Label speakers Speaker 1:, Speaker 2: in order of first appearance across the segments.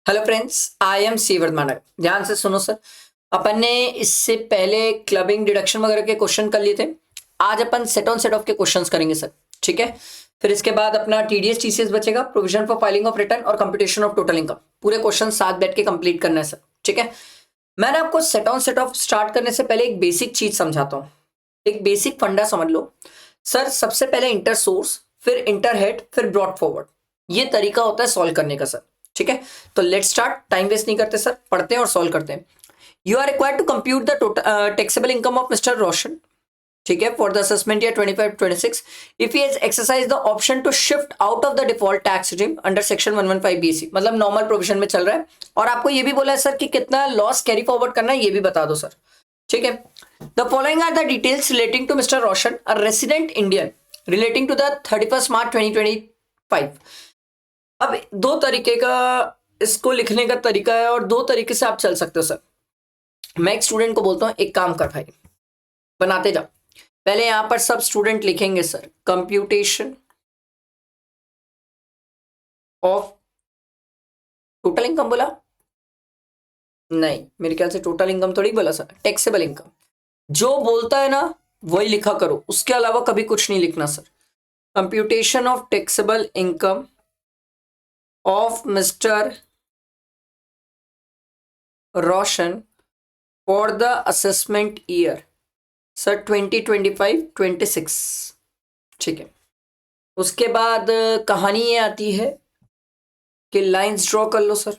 Speaker 1: Hello friends, I am सीवर्ध मानक। ध्यान से सुनो सर। अपन ने इससे पहले क्लबिंग डिडक्शन वगैरह के क्वेश्चन कर लिए थे। आज अपन सेट ऑन सेट ऑफ के क्वेश्चंस करेंगे सर। ठीक है। फिर इसके बाद अपना टीडीएस टीसीएस बचेगा, provision for filing of return और कंप्यूटेशन ऑफ टोटल इनकम। पूरे क्वेश्चन साथ बैठ के कंप्लीट करना है सर। ठीक है। मैंने आपको set on set of start करने से पहले एक बेसिक चीज समझाता हूँ। एक बेसिक फंडा समझ लो सर। सबसे पहले इंटर सोर्स, फिर इंटर हेड, फिर ब्रॉड फॉरवर्ड। ये तरीका होता है सॉल्व करने का सर। ठीक है। तो लेट स्टार्ट, टाइम वेस्ट नहीं करते सर, पढ़ते हैं और सॉल्व करते हैं। You are required to compute the total taxable income of mister Roshan. ठीक है। For the assessment year 25-26 if he has exercise the option to shift out of the default tax regime under section 115 BC, मतलब normal provision में चल रहा है। और आपको ये भी बोला है सर कि कितना लॉस कैरी फॉरवर्ड करना है, ये भी बता दो सर। ठीक है। The following are the details relating to mister Roshan, a resident Indian, relating to the 31 March 2025। अब दो तरीके का इसको लिखने का तरीका है और दो तरीके से आप चल सकते हो सर। मैं एक स्टूडेंट को बोलता हूं, एक काम कर भाई, बनाते जाओ। पहले यहां पर सब स्टूडेंट लिखेंगे sir computation of total income. बोला नहीं, मेरे ख्याल से टोटल इनकम थोड़ी बोला सर, टैक्सेबल इनकम। जो बोलता है ना वही लिखा करो, उसके अलावा कभी कुछ नहीं लिखना sir. Computation of taxable income of mister Roshan for the assessment year sir 2025-26। ठीक है। उसके बाद कहानी ये आती है कि लाइंस ड्रॉ कर लो सर।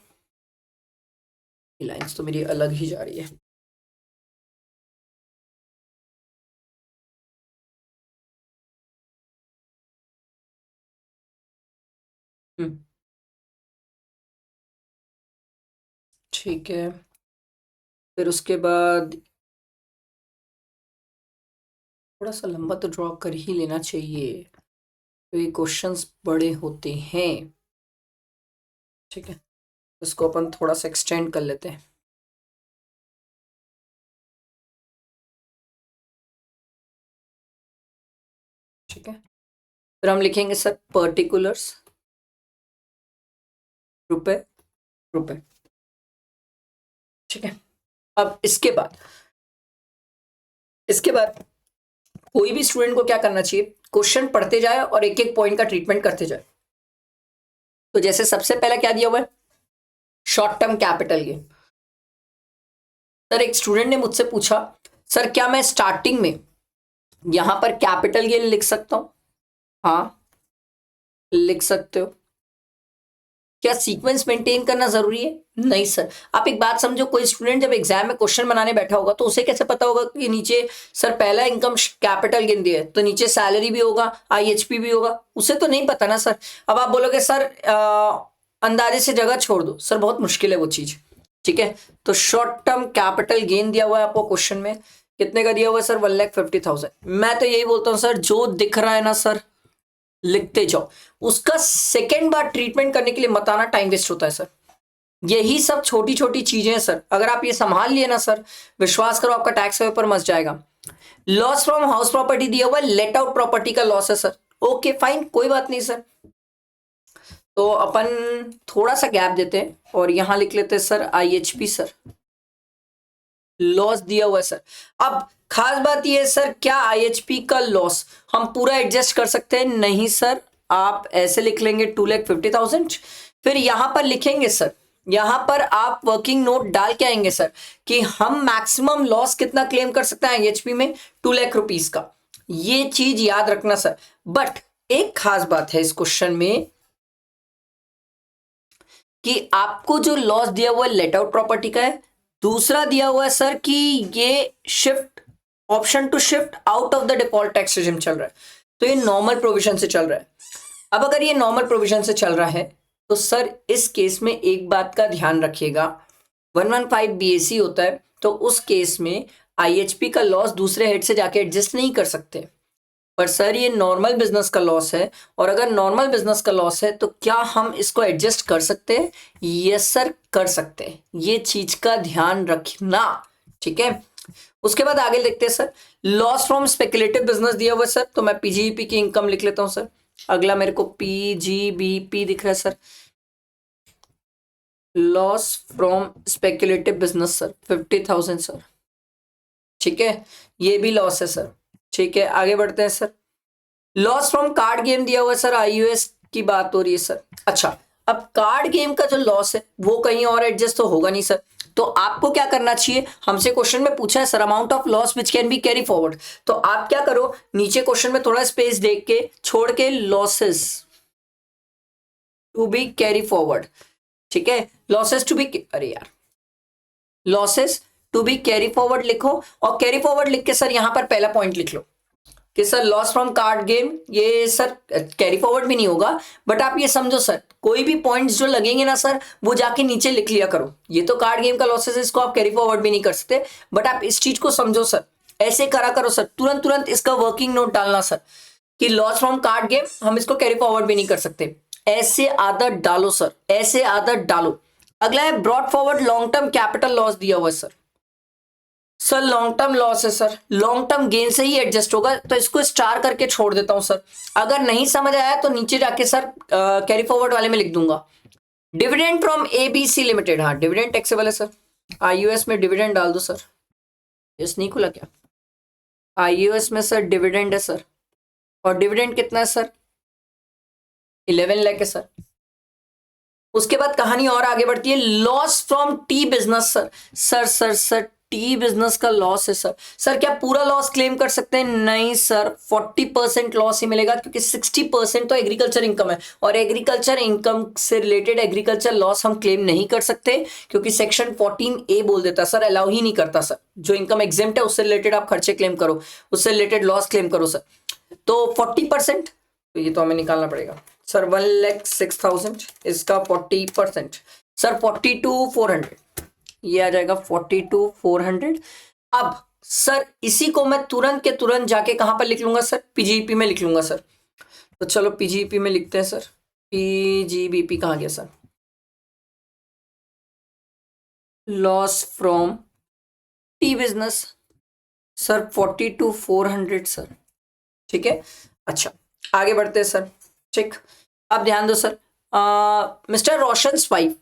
Speaker 1: ये लाइंस तो मेरी अलग ही जा रही है। हम्म, ठीक है। फिर उसके बाद थोड़ा सा लंबा तो ड्रॉ कर ही लेना चाहिए, तो ये क्वेश्चंस बड़े होते हैं। ठीक है। इसको अपन थोड़ा सा एक्सटेंड कर लेते हैं। ठीक है। फिर हम लिखेंगे सर पर्टिकुलर्स, रुपए रुपए। ठीक है। अब इसके बाद कोई भी स्टूडेंट को क्या करना चाहिए, क्वेश्चन पढ़ते जाए और एक एक पॉइंट का ट्रीटमेंट करते जाए। तो जैसे सबसे पहला क्या दिया हुआ है, short term capital gain. Sir एक स्टूडेंट ने मुझसे पूछा, सर क्या मैं स्टार्टिंग में यहां पर कैपिटल गेन लिख सकता हूं? हाँ, लिख सकते हो। क्या सीक्वेंस मेंटेन करना जरूरी है? नहीं सर। आप एक बात समझो, कोई स्टूडेंट जब एग्जाम में क्वेश्चन बनाने बैठा होगा तो उसे कैसे पता होगा कि नीचे सर पहला इनकम कैपिटल गेन दिया है तो नीचे सैलरी भी होगा, आईएचपी भी होगा? उसे तो नहीं पता ना सर। अब आप बोलोगे सर अंदाजे से जगह छोड़ दो, सर बहुत मुश्किल है वो चीज। ठीक है। तो शॉर्ट टर्म कैपिटल गेन दिया हुआ है आपको क्वेश्चन में, कितने का दिया हुआ है सर? 1,50,000। मैं तो यही बोलता हूँ सर, जो दिख रहा है ना सर लिखते जाओ। उसका सेकेंड बार ट्रीटमेंट करने के लिए मत आना, टाइम वेस्ट होता है सर। यही सब छोटी छोटी चीजें हैं सर, अगर आप ये संभाल लिए ना सर, विश्वास करो आपका टैक्स पेपर मच जाएगा। लॉस फ्रॉम हाउस प्रॉपर्टी दिया हुआ है, लेट आउट प्रॉपर्टी का लॉस है सर। ओके फाइन, कोई बात नहीं सर। तो अपन थोड़ा सा गैप देते हैं और यहां लिख लेते हैं सर आईएचपी सर, लॉस दिया हुआ है सर। अब खास बात यह है सर, क्या आईएचपी का लॉस हम पूरा एडजस्ट कर सकते हैं? नहीं सर। आप ऐसे लिख लेंगे 2,50,000। फिर यहां पर लिखेंगे सर, यहां पर आप वर्किंग नोट डाल के आएंगे सर कि हम मैक्सिमम लॉस कितना क्लेम कर सकते हैं आईएचपी में, 2,00,000 रुपीस का। ये चीज याद रखना सर। बट एक खास बात है इस क्वेश्चन में कि आपको जो लॉस दिया हुआ है लेट आउट प्रॉपर्टी का है, दूसरा दिया हुआ है सर कि ये shift option to shift out of the default tax regime चल रहा है, तो ये नॉर्मल प्रोविजन से चल रहा है। अब अगर ये नॉर्मल प्रोविजन से चल रहा है तो सर इस केस में एक बात का ध्यान रखिएगा, 115 बीएसी होता है तो उस केस में आईएचपी का लॉस दूसरे हेड से जाके एडजस्ट नहीं कर सकते। पर सर ये नॉर्मल बिजनेस का लॉस है, और अगर नॉर्मल बिजनेस का लॉस है तो क्या हम इसको एडजस्ट कर सकते हैं? यस सर, कर सकते हैं। ये चीज का ध्यान रखना। ठीक है। उसके बाद आगे देखते हैं sir, loss from speculative business दिया हुआ है सर, तो मैं पीजीबीपी की इनकम लिख लेता हूं सर। अगला मेरे को पीजीबीपी दिख रहा है sir, loss from speculative business sir 50,000 sir, ठीक है, ये भी लॉस है सर, ठीक है। आगे बढ़ते हैं sir. Loss from card game दिया हुआ है सर, आईयूएस की बात हो रही है सर। अच्छा, अब कार्ड गेम का जो लॉस है वो कहीं और एडजस्ट तो होगा नहीं सर, तो आपको क्या करना चाहिए, हमसे क्वेश्चन में पूछा है sir amount of loss which can be carry forward, तो आप क्या करो, नीचे क्वेश्चन में थोड़ा स्पेस देख के छोड़ के losses to be carry forward, ठीक है, लॉसेस टू बी, अरे यार, losses to be carry forward लिखो, और कैरी फॉरवर्ड लिख के सर यहां पर पहला पॉइंट लिख लो कि sir loss from card game, ये सर कैरी फॉरवर्ड भी नहीं होगा, बट आप ये समझो सर, कोई भी पॉइंट्स जो लगेंगे ना सर वो जाके नीचे लिख लिया करो। ये तो कार्ड गेम का लॉसेस है, इसको आप कैरी फॉरवर्ड भी नहीं कर सकते, बट आप इस चीज को समझो सर, ऐसे करा करो सर, तुरंत तुरंत इसका वर्किंग नोट डालना सर कि लॉस फ्रॉम कार्ड गेम हम इसको कैरी फॉरवर्ड भी नहीं कर सकते, ऐसे आदत डालो सर, ऐसे आदत डालो। अगला है brought forward long term capital loss दिया हुआ है sir, sir long term loss है सर, लॉन्ग टर्म गेन से ही एडजस्ट होगा, तो इसको स्टार करके छोड़ देता हूं सर। अगर नहीं समझ आया तो नीचे जाके सर कैरी फॉरवर्ड वाले में लिख दूंगा। डिविडेंड फ्रॉम एबीसी लिमिटेड, हाँ डिविडेंड टैक्सेबल है सर, आईयूएस में डिविडेंड डाल दो सर, यस नहीं खुला क्या, आईयूएस में सर डिविडेंड है सर, और डिविडेंड कितना है सर, 11 लाख है सर। उसके बाद कहानी और आगे बढ़ती है, loss from T business sir, sir sir sir T business का लॉस है सर, सर क्या पूरा लॉस क्लेम कर सकते हैं, नहीं सर 40% लॉस ही मिलेगा, क्योंकि 60% तो एग्रीकल्चर इनकम है, और एग्रीकल्चर इनकम से रिलेटेड एग्रीकल्चर लॉस हम क्लेम नहीं कर सकते, क्योंकि सेक्शन 14A बोल देता सर, अलाउ ही नहीं करता सर, जो इनकम एग्जेम्प्ट है उससे रिलेटेड आप खर्चे क्लेम करो, उससे रिलेटेड लॉस क्लेम करो सर। तो 40%, तो ये तो हमें निकालना पड़ेगा सर, 1,06,000 इसका 40%, सर 42,400, ये आ जाएगा 42,400। अब सर इसी को मैं तुरंत के तुरंत जाके कहां पर लिख लूंगा सर, पीजीबीपी में लिख लूंगा सर, तो चलो पीजीबीपी में लिखते हैं सर, पीजीबीपी कहां गया sir, loss from T business sir 42,400 sir, ठीक है। अच्छा आगे बढ़ते हैं सर, ठीक, अब ध्यान दो sir, mister Roshan wife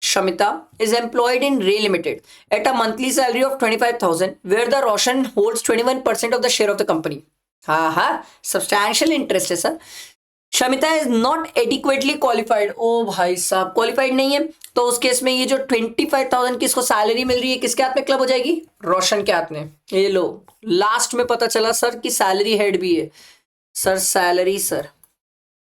Speaker 1: Shamita is employed in Ray Limited at a monthly salary of 25,000, where the Roshan holds 21% of the share of the company. हाँ, substantial interest है sir. Shamita is not adequately qualified, ओ भाई साहब qualified नहीं है, तो उस case में ये जो 25,000 की इसको सैलरी मिल रही है किसके हाथ में क्लब हो जाएगी, रोशन के हाथ में। ये लो लास्ट में पता चला सर कि सैलरी हेड भी है सर, सैलरी सर,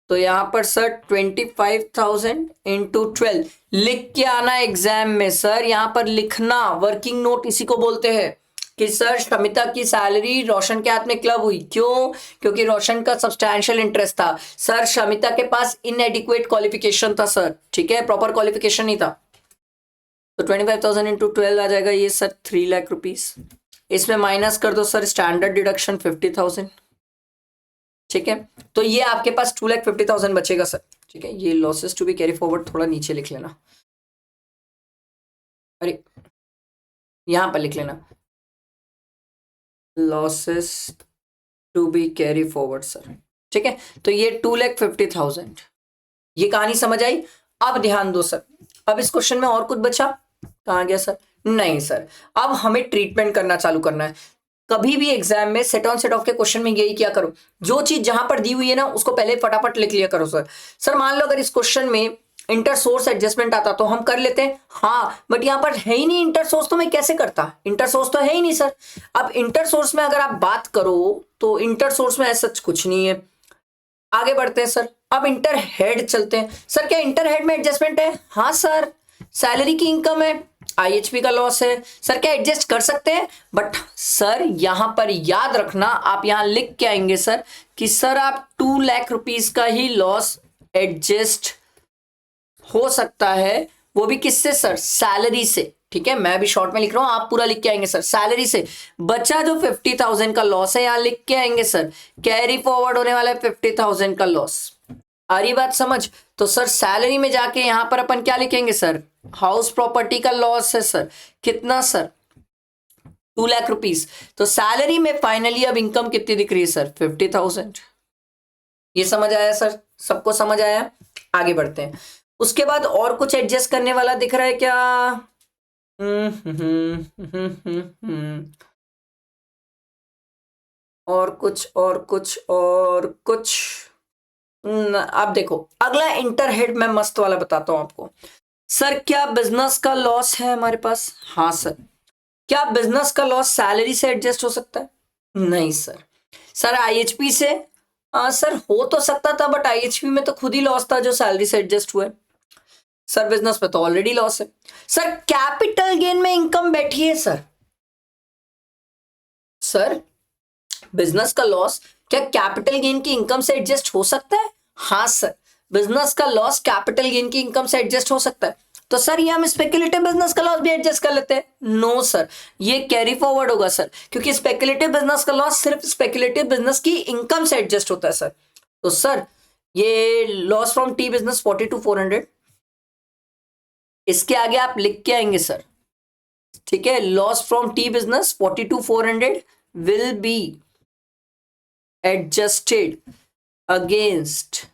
Speaker 1: तो यहां पर सर 25,000 इंटू 12 लिख के आना एग्जाम में सर, यहां पर लिखना, वर्किंग नोट इसी को बोलते हैं कि सर शमिता की सैलरी रोशन के हाथ में क्लब हुई, क्यों, क्योंकि रोशन का सब्सटैंशियल इंटरेस्ट था सर, शमिता के पास इनएडिक्वेट क्वालिफिकेशन था सर, ठीक है, प्रॉपर क्वालिफिकेशन नहीं था, तो 25,000 इंटू 12 आ जाएगा ये सर 3 लाख रुपीस, इसमें माइनस कर दो सर स्टैंडर्ड डिडक्शन 50,000, ठीक है, तो ये आपके पास 2,50,000 बचेगा सर, ठीक है। ये losses to be carry forward थोड़ा नीचे लिख लेना, अरे यहां पर लिख लेना losses to be carry forward sir, ठीक है, तो ये 2,50,000, ये कहानी समझ आई। अब ध्यान दो सर, अब इस क्वेश्चन में और कुछ बचा, कहां गया सर, नहीं सर, अब हमें ट्रीटमेंट करना चालू करना है। कभी भी एग्जाम में सेट ऑन सेट ऑफ के क्वेश्चन में यही क्या करो, जो चीज जहां पर दी हुई है ना उसको पहले फटाफट लिख लिया करो सर। सर मान लो अगर इस क्वेश्चन में इंटर सोर्स एडजस्टमेंट आता तो हम कर लेते हैं, हाँ, बट यहां पर है ही नहीं इंटर सोर्स, तो मैं कैसे करता, इंटर सोर्स तो है ही नहीं सर। अब इंटर सोर्स में अगर आप बात करो तो इंटर सोर्स में ऐसा कुछ नहीं है। आगे बढ़ते हैं सर, अब इंटर हेड चलते हैं सर, क्या इंटर हेड में एडजस्टमेंट है, हाँ सर, सैलरी की इनकम है, आईएचपी का लॉस है सर, क्या एडजस्ट कर सकते हैं, बट सर यहां पर याद रखना, आप यहां लिख के आएंगे सर कि सर आप 2 लाख रुपीस का ही लॉस एडजस्ट हो सकता है, वो भी किससे सर, सैलरी से, ठीक है, मैं भी शॉर्ट में लिख रहा हूं, आप पूरा लिख के आएंगे सर, सैलरी से। बचा जो 50,000 का लॉस है, यहां लिख के आएंगे सर, कैरी फॉरवर्ड होने वाला है 50,000 का लॉस, आ रही बात समझ। तो सर सैलरी में जाके यहां पर अपन क्या लिखेंगे सर, हाउस प्रॉपर्टी का लॉस है सर, कितना सर, 2 लाख रुपीस, तो सैलरी में फाइनली अब इनकम कितनी दिख रही है सर, 50,000। ये समझ आया सर, सबको समझ आया, आगे बढ़ते हैं। उसके बाद और कुछ एडजस्ट करने वाला दिख रहा है क्या? और कुछ आप देखो अगला इंटरहेड मैं मस्त वाला बताता हूं आपको। सर क्या बिजनेस का लॉस है हमारे पास? हाँ सर। क्या बिजनेस का लॉस सैलरी से एडजस्ट हो सकता है? नहीं सर। सर आईएचपी से? सर हो तो सकता था, बट आईएचपी में तो खुद ही लॉस था जो सैलरी से एडजस्ट हुआ है। सर बिजनेस पे तो ऑलरेडी लॉस है। सर कैपिटल गेन में इनकम बैठी है सर। सर बिजनेस का लॉस क्या कैपिटल गेन की इनकम से एडजस्ट हो सकता है? हाँ सर। बिजनेस का लॉस कैपिटल गेन की इनकम से एडजस्ट हो सकता है। तो सर ये हम स्पेकुलेटिव बिजनेस का लॉस भी एडजस्ट कर लेते हैं? नो सर, ये कैरी फॉरवर्ड होगा सर, क्योंकि स्पेकुलेटिव बिजनेस का लॉस सिर्फ स्पेकुलेटिव बिजनेस की इनकम से एडजस्ट होता है सर। तो सर ये लॉस फ्रॉम टी बिजनेस 42,400, इसके आगे आप लिख के आएंगे सर, ठीक है। Loss from T business 42,400 will be adjusted against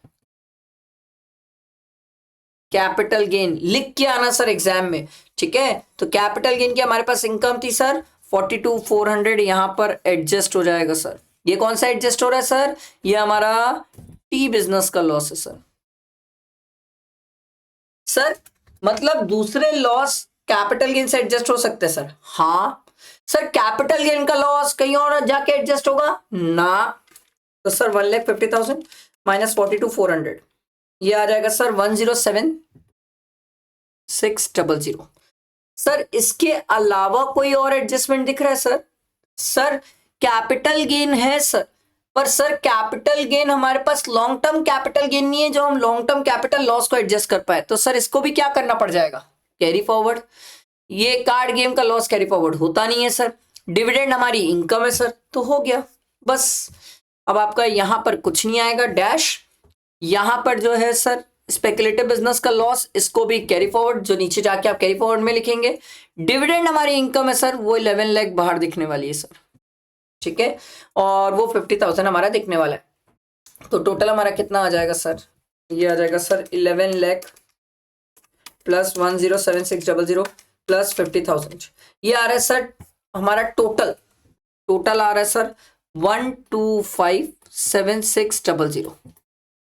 Speaker 1: capital gain, लिख के आना सर एग्जाम में, ठीक है। तो कैपिटल गेन की हमारे पास इनकम थी सर 42,400, यहां पर एडजस्ट हो जाएगा सर। ये कौन सा एडजस्ट हो रहा है सर? ये हमारा टी बिजनेस का लॉस है सर। सर मतलब दूसरे लॉस कैपिटल गेन से एडजस्ट हो सकते हैं सर? हाँ सर। कैपिटल गेन का लॉस कहीं और जाके एडजस्ट होगा ना? तो सर 1,50,000 माइनस 42,400, ये आ जाएगा सर 107,600। सर इसके अलावा कोई और एडजस्टमेंट दिख रहा है सर? सर कैपिटल गेन है सर, पर सर कैपिटल गेन हमारे पास लॉन्ग टर्म कैपिटल गेन नहीं है जो हम लॉन्ग टर्म कैपिटल लॉस को एडजस्ट कर पाए। तो सर इसको भी क्या करना पड़ जाएगा? Carry forward. ये कार्ड गेम का लॉस कैरी फॉरवर्ड होता नहीं है सर। डिविडेंड हमारी इनकम है सर, तो हो गया बस। अब आपका यहां पर कुछ नहीं आएगा, डैश। यहां पर जो है सर स्पेकुलेटिव बिजनेस का लॉस, इसको भी कैरी फॉरवर्ड, जो नीचे जाके आप कैरी फॉरवर्ड में लिखेंगे। डिविडेंड हमारी इनकम है सर, वो 11 लाख बाहर दिखने वाली है सर, ठीक है। और वो 50,000 हमारा दिखने वाला है। तो टोटल हमारा कितना आ जाएगा सर? ये आ जाएगा सर 11 लाख प्लस 107,600 प्लस 50,000, ये आ रहा है सर हमारा टोटल आ रहा है सर 125,7600।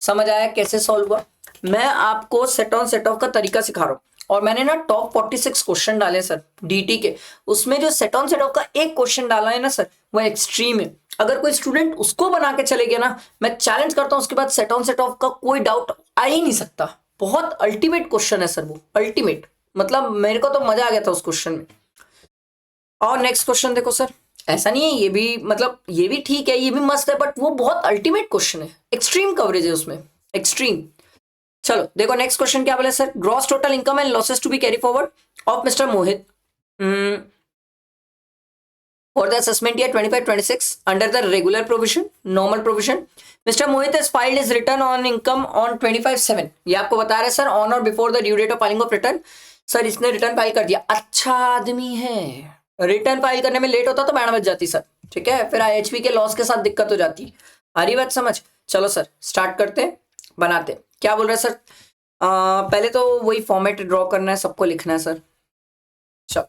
Speaker 1: समझ आया कैसे सॉल्व हुआ? मैं आपको सेट ऑन सेट ऑफ का तरीका सिखा रहा हूं, और मैंने ना टॉप 46 क्वेश्चन डाले सर डीटी के। उसमें जो सेट ऑन सेट ऑफ का एक क्वेश्चन डाला है ना सर, वो एक्सट्रीम है। अगर कोई स्टूडेंट उसको बना के चले गया ना, मैं चैलेंज करता हूं उसके बाद सेट ऑन सेट ऑफ का कोई डाउट आ ही नहीं सकता। बहुत अल्टीमेट क्वेश्चन है सर वो, अल्टीमेट। मतलब मेरे को तो मजा आ गया था उस क्वेश्चन में। और नेक्स्ट क्वेश्चन देखो सर, ऐसा नहीं है ये भी, मतलब ये भी ठीक है, ये भी मस्त है, बट वो बहुत अल्टीमेट क्वेश्चन है, एक्सट्रीम कवरेज है उसमें, एक्सट्रीम। चलो देखो नेक्स्ट क्वेश्चन क्या बोला sir, gross total income and losses to be carry forward of mister Mohit for the assessment year 25-26 under the regular provision, normal provision. Mister Mohit has filed his return on income on 25/7, ये आपको बता रहा है sir, on और before the due date of filing of return. Sir इसने return file कर दिया, अच्छा आदमी है। रिटर्न फाइल करने में लेट होता तो बैंड बच जाती सर, ठीक है, फिर आईएचपी के लॉस के साथ दिक्कत हो जाती। आ रही बात समझ? चलो सर स्टार्ट करते हैं, बनाते हैं। क्या बोल रहे हैं सर? पहले तो वही फॉर्मेट ड्रॉ करना है, सबको लिखना है सर। चलो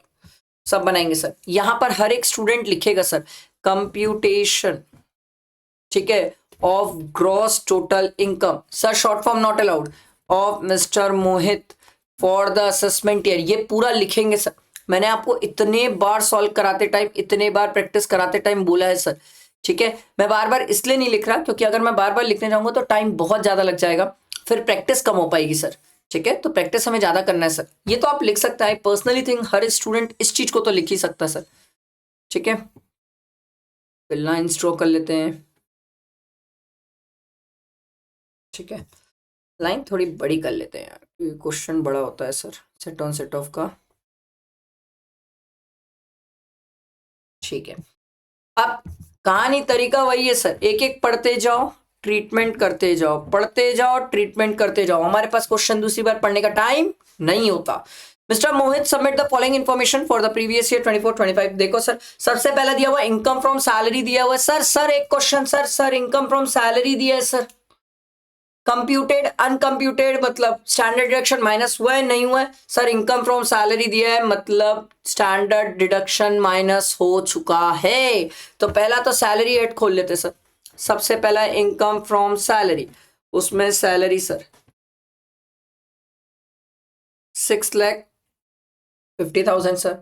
Speaker 1: सब बनाएंगे सर। यहां पर हर एक स्टूडेंट लिखेगा सर कंप्यूटेशन, ठीक है, of gross total income, sir short form not allowed, of mister Mohit for the assessment year, ये पूरा लिखेंगे सर। मैंने आपको इतने बार सॉल्व कराते टाइम, इतने बार प्रैक्टिस कराते टाइम बोला है सर, ठीक है। मैं बार बार इसलिए नहीं लिख रहा क्योंकि अगर मैं बार बार लिखने जाऊंगा तो टाइम बहुत ज्यादा लग जाएगा, फिर प्रैक्टिस कम हो पाएगी सर, ठीक है। तो प्रैक्टिस हमें ज्यादा करना है सर। ये तो आप लिख सकते हैं, पर्सनली थिंक हर स्टूडेंट इस चीज को तो लिख ही सकता है सर, ठीक है। फिर लाइन्स ड्रॉ कर लेते हैं, ठीक है। लाइन थोड़ी बड़ी कर लेते हैं यार, क्वेश्चन बड़ा होता है sir set on set of का, ठीक है। अब कहानी तरीका वही है सर, एक एक पढ़ते जाओ, ट्रीटमेंट करते जाओ, पढ़ते जाओ, ट्रीटमेंट करते जाओ। हमारे पास क्वेश्चन दूसरी बार पढ़ने का टाइम नहीं होता। Mister Mohit submit the following information for the previous year 24-25। देखो सर सबसे पहला दिया हुआ इनकम फ्रॉम सैलरी दिया हुआ है सर। सर एक question sir income from salary दिया है सर, कंप्यूटेड अनकंप्यूटेड मतलब स्टैंडर्ड डिडक्शन माइनस हुआ है नहीं हुआ है सर? इनकम फ्रॉम सैलरी दिया है मतलब स्टैंडर्ड डिडक्शन माइनस हो चुका है। तो पहला तो सैलरी हेड खोल लेते सर। सबसे पहला इनकम फ्रॉम सैलरी, उसमें सैलरी सर 6,50,000 सर।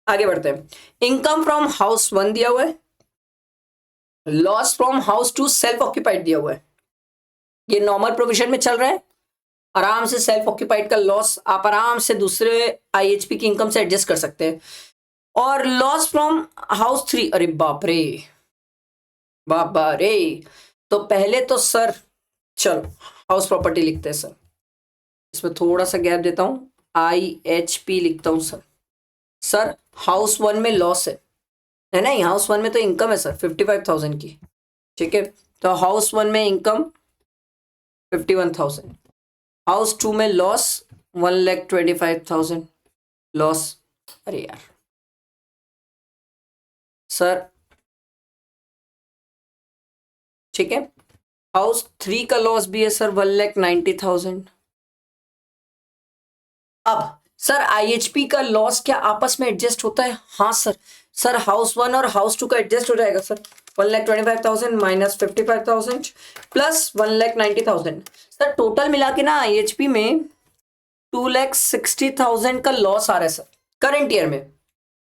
Speaker 1: आगे बढ़ते हैं। इनकम फ्रॉम हाउस 1 दिया हुआ है, loss from house 2 self occupied दिया हुआ है। ये नॉर्मल प्रोविजन में चल रहा है, आराम से सेल्फ ऑक्यूपाइड का लॉस आप आराम से दूसरे आईएचपी की इनकम से एडजस्ट कर सकते हैं। और लॉस फ्रॉम हाउस 3, अरे बाप रे बाबा रे। तो पहले तो सर चलो हाउस प्रॉपर्टी लिखते हैं सर, इसमें थोड़ा सा गैप देता हूं, आईएचपी लिखता हूं सर। सर हाउस 1 में लॉस है नहीं, हाउस 1 में तो इनकम है सर 55,000 की, ठीक है। तो हाउस 1 में इनकम 51,000, हाउस 2 में लॉस 1,25,000 लॉस। अरे यार सर ठीक है, हाउस 3 का लॉस भी है सर 1,90,000। अब सर आईएचपी का लॉस क्या आपस में एडजस्ट होता है? हाँ सर। सर हाउस 1 और हाउस 2 का एडजस्ट हो जाएगा sir. 1,25,000 minus 55,000 plus 1,90,000 sir, total मिला के ना आईएचपी में 2,60,000 का लॉस आ रहा है सर करंट ईयर में।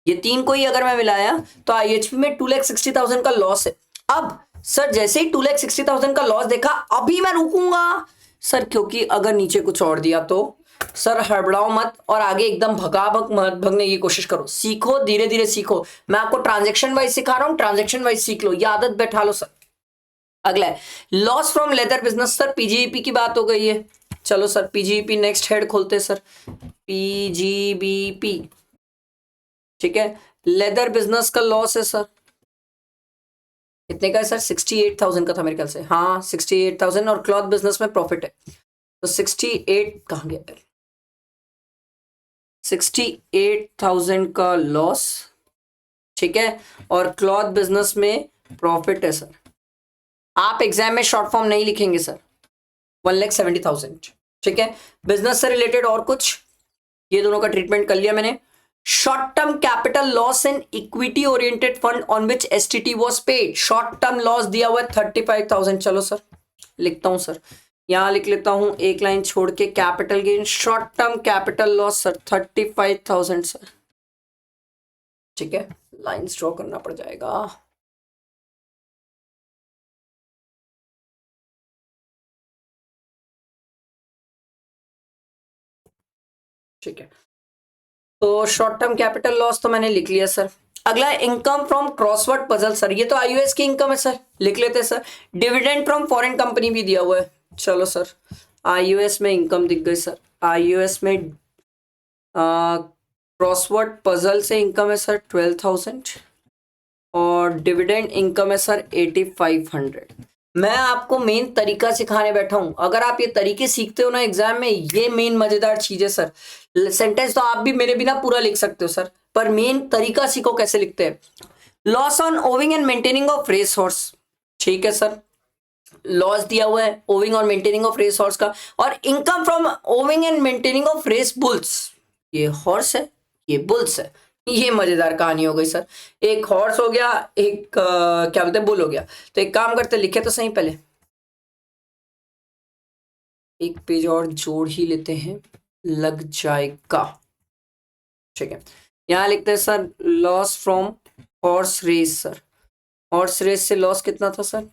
Speaker 1: ये तीन को ही अगर मैं मिलाया तो आईएचपी में 2,60,000 का लॉस है। अब सर जैसे ही 2,60,000 का लॉस देखा अभी मैं रुकूंगा सर, क्योंकि अगर नीचे कुछ और दिया तो सर हड़बड़ाओ मत और आगे एकदम भगाभग मत भगने की कोशिश करो, सीखो धीरे धीरे सीखो। मैं आपको ट्रांजैक्शन वाइज सिखा रहा हूं, ट्रांजैक्शन वाइज सीख लो, ये आदत बैठा लो सर। अगला है loss from leather business sir, PGBP की बात हो गई है। चलो सर पीजीबीपी नेक्स्ट हेड खोलते सर, पीजीबीपी ठीक है। लेदर बिजनेस का लॉस है सर, कितने का है सर? 68,000 का था मेरे ख्याल से, हाँ 68,000। और क्लॉथ बिजनेस में प्रॉफिट है तो 68 कहां गया, 68,000 का लॉस, ठीक है। और क्लॉथ बिजनेस में प्रॉफिट है सर। आप एग्जाम में शॉर्ट फॉर्म नहीं लिखेंगे सर, 1,70,000, ठीक है। बिजनेस से रिलेटेड और कुछ, ये दोनों का ट्रीटमेंट कर लिया मैंने। Short term capital loss in equity oriented fund on which STT was paid, short term loss दिया हुआ है 35,000। चलो सर लिखता हूं सर, यहां लिख लेता हूं एक लाइन छोड़ के, capital gain short term capital loss sir 35,000 sir, ठीक है। लाइंस ड्रॉ करना पड़ जाएगा। ठीक है, तो शॉर्ट टर्म कैपिटल लॉस तो मैंने लिख लिया सर। अगला income from crossword puzzle sir, ये तो आईयूएस की इनकम है सर, लिख लेते हैं sir. Dividend from foreign company भी दिया हुआ है। चलो सर आईयूएस में इनकम दिख गई सर, आईयूएस में क्रॉसवर्ड पजल से इनकम है सर 12,000 और डिविडेंड इनकम है सर 8,500। मैं आपको मेन तरीका सिखाने बैठा हूं, अगर आप ये तरीके सीखते हो ना एग्जाम में, ये मेन मजेदार चीज है सर। सेंटेंस तो आप भी मेरे बिना पूरा लिख सकते हो सर, पर मेन तरीका सीखो कैसे लिखते हैं। Loss on owing and maintaining of race horse, ठीक है सर, लॉस दिया हुआ है ओविंग और मेंटेनिंग ऑफ रेस हॉर्स का। और income from owing and maintaining of race bulls, ये हॉर्स है ये बुल्स है, ये मजेदार कहानी हो गई सर। एक हॉर्स हो गया, एक क्या बोलते हैं बुल हो गया। तो एक काम करते, लिखे तो सही, पहले एक पेज और जोड़ ही लेते हैं, लग जाएगा, ठीक है। यहां लिखते हैं sir loss from horse race sir, horse race से लॉस कितना था सर?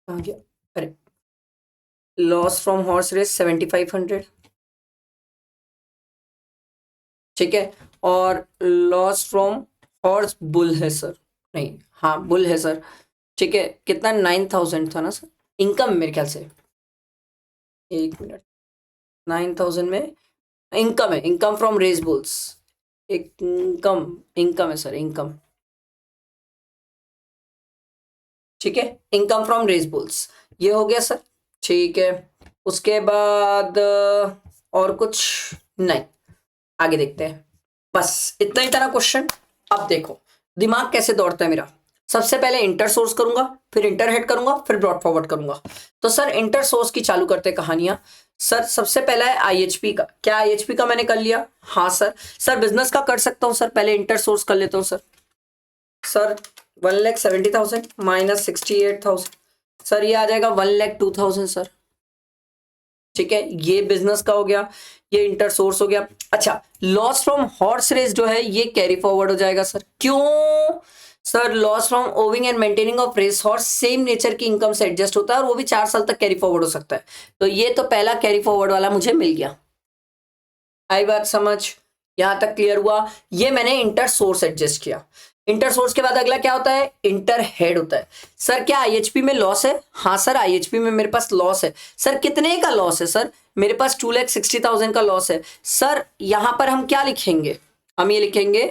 Speaker 1: कहाँ गया, अरे लॉस फ्रॉम हॉर्स रेस 7,500, ठीक है। और लॉस फ्रॉम हॉर्स बुल है सर, नहीं हाँ बुल है सर, ठीक है। कितना 9,000 था ना सर इनकम मेरे ख्याल से, एक मिनट, 9,000 में इनकम है, इनकम फ्रॉम रेस बुल्स, एक इनकम इनकम है सर इनकम, ठीक है। इनकम फ्रॉम रेस बुल्स ये हो गया सर, ठीक है। उसके बाद और कुछ नहीं, आगे देखते हैं। बस इतना ही था ना क्वेश्चन। अब देखो दिमाग कैसे दौड़ता है मेरा। सबसे पहले इंटर सोर्स करूंगा, फिर इंटर हेड करूंगा, फिर ब्रॉड फॉरवर्ड करूंगा। तो सर इंटर सोर्स की चालू करते कहानियां। सर सबसे पहला है आईएचपी का। क्या आईएचपी का मैंने कर लिया? हाँ सर। सर बिजनेस का कर सकता हूं सर, पहले इंटर सोर्स कर लेता हूं सर। सर 1,70,000 माइनस 68,000, सर ये आ जाएगा 1,02,000 सर। ठीक है, ये बिजनेस का हो गया, ये इंटर सोर्स हो गया। अच्छा, लॉस फ्रॉम हॉर्स रेस जो है ये कैरी फॉरवर्ड हो जाएगा सर। क्यों sir? Loss from owing and maintaining of race horse same nature की इनकम से एडजस्ट होता है और वो भी 4 साल तक कैरी फॉरवर्ड हो सकता है। तो ये तो पहला कैरी फॉरवर्ड वाला मुझे मिल गया। आई बात समझ? यहां तक क्लियर हुआ? ये मैंने इंटर सोर्स एडजस्ट किया। इंटर सोर्स के बाद अगला क्या होता है? इंटर हेड होता है। सर क्या आईएचपी में लॉस है? हाँ सर, आईएचपी में मेरे पास लॉस है। सर कितने का लॉस है? सर मेरे पास 2,60,000 का लॉस है। सर यहां पर हम क्या लिखेंगे? हम ये लिखेंगे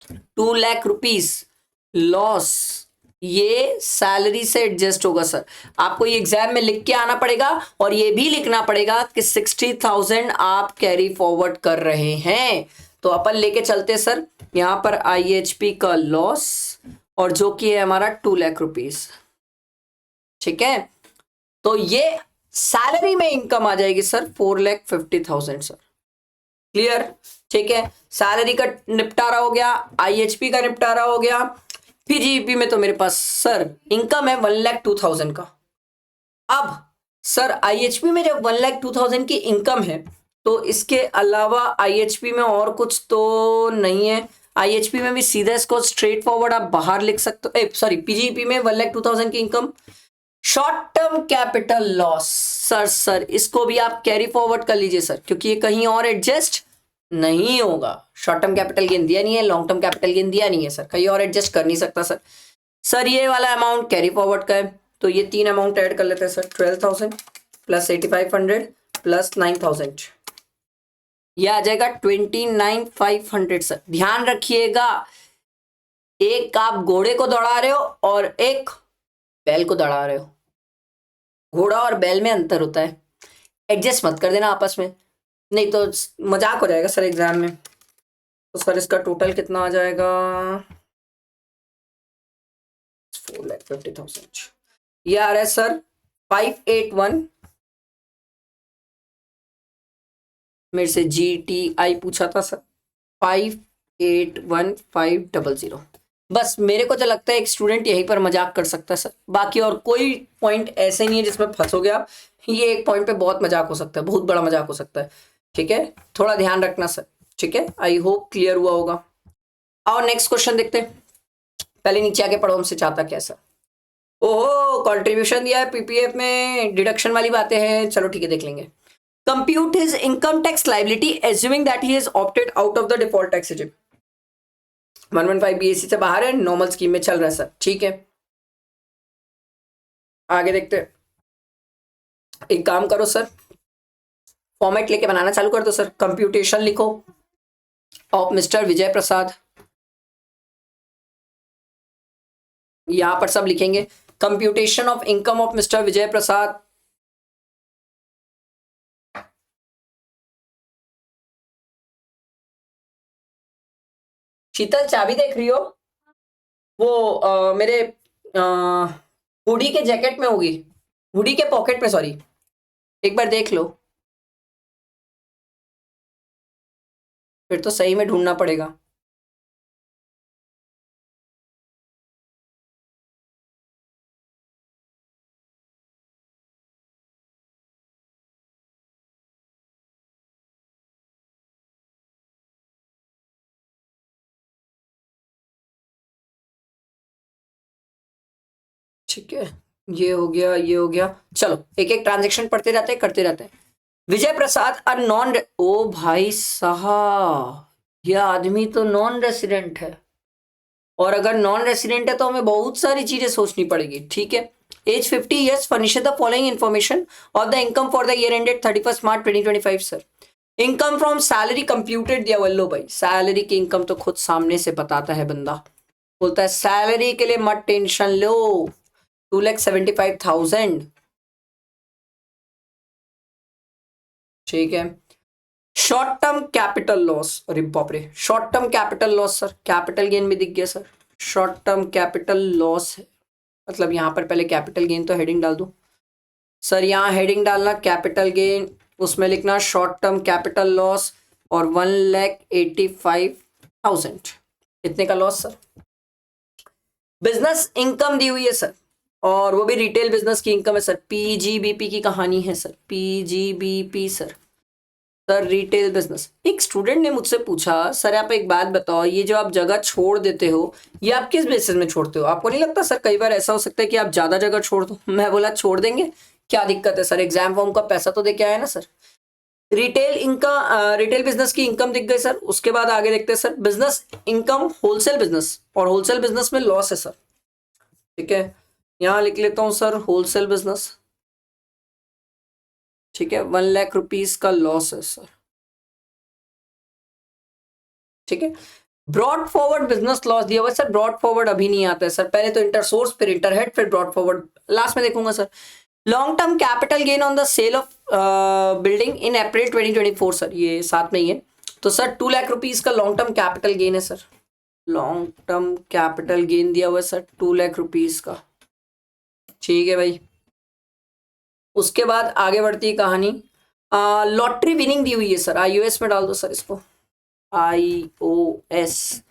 Speaker 1: 2,00,000 रुपीज लॉस, ये सैलरी से एडजस्ट होगा सर। आपको ये एग्जाम में लिख के आना पड़ेगा और ये भी लिखना पड़ेगा कि 60,000 आप कैरी फॉरवर्ड कर रहे हैं। तो अपन लेके चलते सर यहां पर आईएचपी का लॉस, और जो कि है हमारा 2,00,000 रुपीज। ठीक है, तो ये सैलरी में इनकम आ जाएगी सर 4,50,000 सर। क्लियर? ठीक है, सैलरी का निपटारा हो गया, आईएचपी का निपटारा हो गया। पीजीईपी में तो मेरे पास सर इनकम है 1,02,000 का। अब सर आईएचपी में जब 1,02,000 की इनकम है तो इसके अलावा आईएचपी में और कुछ तो नहीं है। आईएचपी में भी सीधा इसको स्ट्रेट फॉरवर्ड आप बाहर लिख सकते हो। सॉरी, पीजीईपी में 1,02,000 की income. Short term capital loss sir इसको भी आप कैरी फॉरवर्ड कर लीजिए सर, क्योंकि ये कहीं और एडजस्ट नहीं होगा। शॉर्ट टर्म कैपिटल गेन दिया नहीं है, लॉन्ग टर्म कैपिटल गेन दिया नहीं है सर, कहीं और एडजस्ट कर नहीं सकता सर। सर ये वाला अमाउंट कैरी फॉरवर्ड का है, तो ये 3 अमाउंट ऐड कर लेते हैं सर। 12,000 प्लस 8,500 प्लस 9,000, ये आ जाएगा 29,500 सर। ध्यान रखिएगा, एक आप घोड़े को दौड़ा रहे हो और एक बैल को दौड़ा रहे हो। घोड़ा और बैल में अंतर होता है, एडजस्ट मत कर देना आपस में, नहीं तो मजाक हो जाएगा सर एग्जाम में। तो सर इसका टोटल कितना आ जाएगा? 4,50,000। ये आ रहा है सर 581, मेरे से GTI पूछा था सर, 581,500। बस मेरे को तो लगता है एक स्टूडेंट यहीं पर मजाक कर सकता है सर, बाकी और कोई पॉइंट ऐसे नहीं है जिसमें फंस हो गया। ये एक पॉइंट पे बहुत मजाक हो सकता है, बहुत बड़ा मजाक हो सकता है। ठीक है, थोड़ा ध्यान रखना सर। ठीक है, आई होप क्लियर हुआ होगा। और नेक्स्ट क्वेश्चन देखते हैं। पहले नीचे आके पढ़ो, हमसे चाहता क्या सर? ओहो, कंट्रीब्यूशन दिया है पीपीएफ में, डिडक्शन वाली बातें हैं। चलो ठीक है, देख लेंगे। Compute his income tax liability assuming that he is opted out of the default tax regime. 115 BSc से बाहर है, नॉर्मल स्कीम में चल रहा है सर। ठीक है, आगे देखते हैं। एक काम करो सर, फॉर्मेट लेके बनाना चालू कर दो सर। कंप्यूटेशन लिखो ऑफ मिस्टर विजय प्रसाद, यहां पर सब लिखेंगे। Computation of income of mister Vijay Prasad. Sheetal चाबी देख रही हो? वो मेरे हुडी के जैकेट में होगी, हुडी के पॉकेट में, सॉरी, एक बार देख लो, फिर तो सही में ढूंढना पड़ेगा। ठीक है, ये हो गया, ये हो गया। चलो एक एक ट्रांजेक्शन पढ़ते जाते हैं, करते जाते हैं। विजय प्रसाद अ नॉन, ओ भाई साहब, यह आदमी तो नॉन रेसिडेंट है, और अगर नॉन रेसिडेंट है तो हमें बहुत सारी चीजें सोचनी पड़ेगी। ठीक है, age 50 years, furnish the following information of the income for the year ended 31 March 2025 sir. Income from salary computed दिया वल्लो भाई, सैलरी की इनकम तो खुद सामने से बताता है बंदा, बोलता है सैलरी के लिए मत टेंशन लो, 2,75,000। ठीक है, शॉर्ट टर्म कैपिटल लॉस, अरे बाप रे, short term capital loss sir, capital gain भी दिख गया sir. Short term capital loss है, मतलब यहाँ पर पहले कैपिटल गेन तो हेडिंग डाल दूँ सर, यहाँ हेडिंग डालना कैपिटल गेन, उसमें लिखना शॉर्ट टर्म कैपिटल लॉस और 1,85,000 इतने का लॉस सर। बिजनेस इनकम दी हुई है सर, और वो भी रिटेल बिजनेस की इनकम है सर। पीजीबीपी की कहानी है sir, PGBP sir. Sir retail business, एक स्टूडेंट ने मुझसे पूछा सर आप एक बात बताओ, ये जो आप जगह छोड़ देते हो ये आप किस बेसिस में छोड़ते हो? आपको नहीं लगता सर कई बार ऐसा हो सकता है कि आप ज्यादा जगह छोड़ दो? मैं बोला छोड़ देंगे, क्या दिक्कत है सर, एग्जाम फॉर्म का पैसा तो दे के आया ना sir. Retail income, retail business की इनकम दिख गई सर। उसके बाद आगे देखते हैं sir, business income wholesale business, और होलसेल बिजनेस में लॉस है सर। ठीक है, यहां लिख लेता हूं सर होलसेल बिजनेस। ठीक है, 1,00,000 रुपीज का लॉस है सर। ठीक है, ब्रॉड फॉरवर्ड बिजनेस लॉस दिया हुआ है सर। ब्रॉड फॉरवर्ड अभी नहीं आता है सर, पहले तो इंटर सोर्स, फिर इंटर हेड, फिर ब्रॉड फॉरवर्ड लास्ट में देखूंगा sir. Long term capital gain on the sale of building in April 2024 sir, ये साथ में ही है। तो सर 2,00,000 रुपीज का लॉन्ग टर्म कैपिटल गेन है sir. Long term capital gain दिया हुआ है सर 2,00,000 रुपीज का। ठीक है भाई, उसके बाद आगे बढ़ती है कहानी। लॉटरी विनिंग दी हुई है सर, आईओएस में डाल दो सर इसको, iOS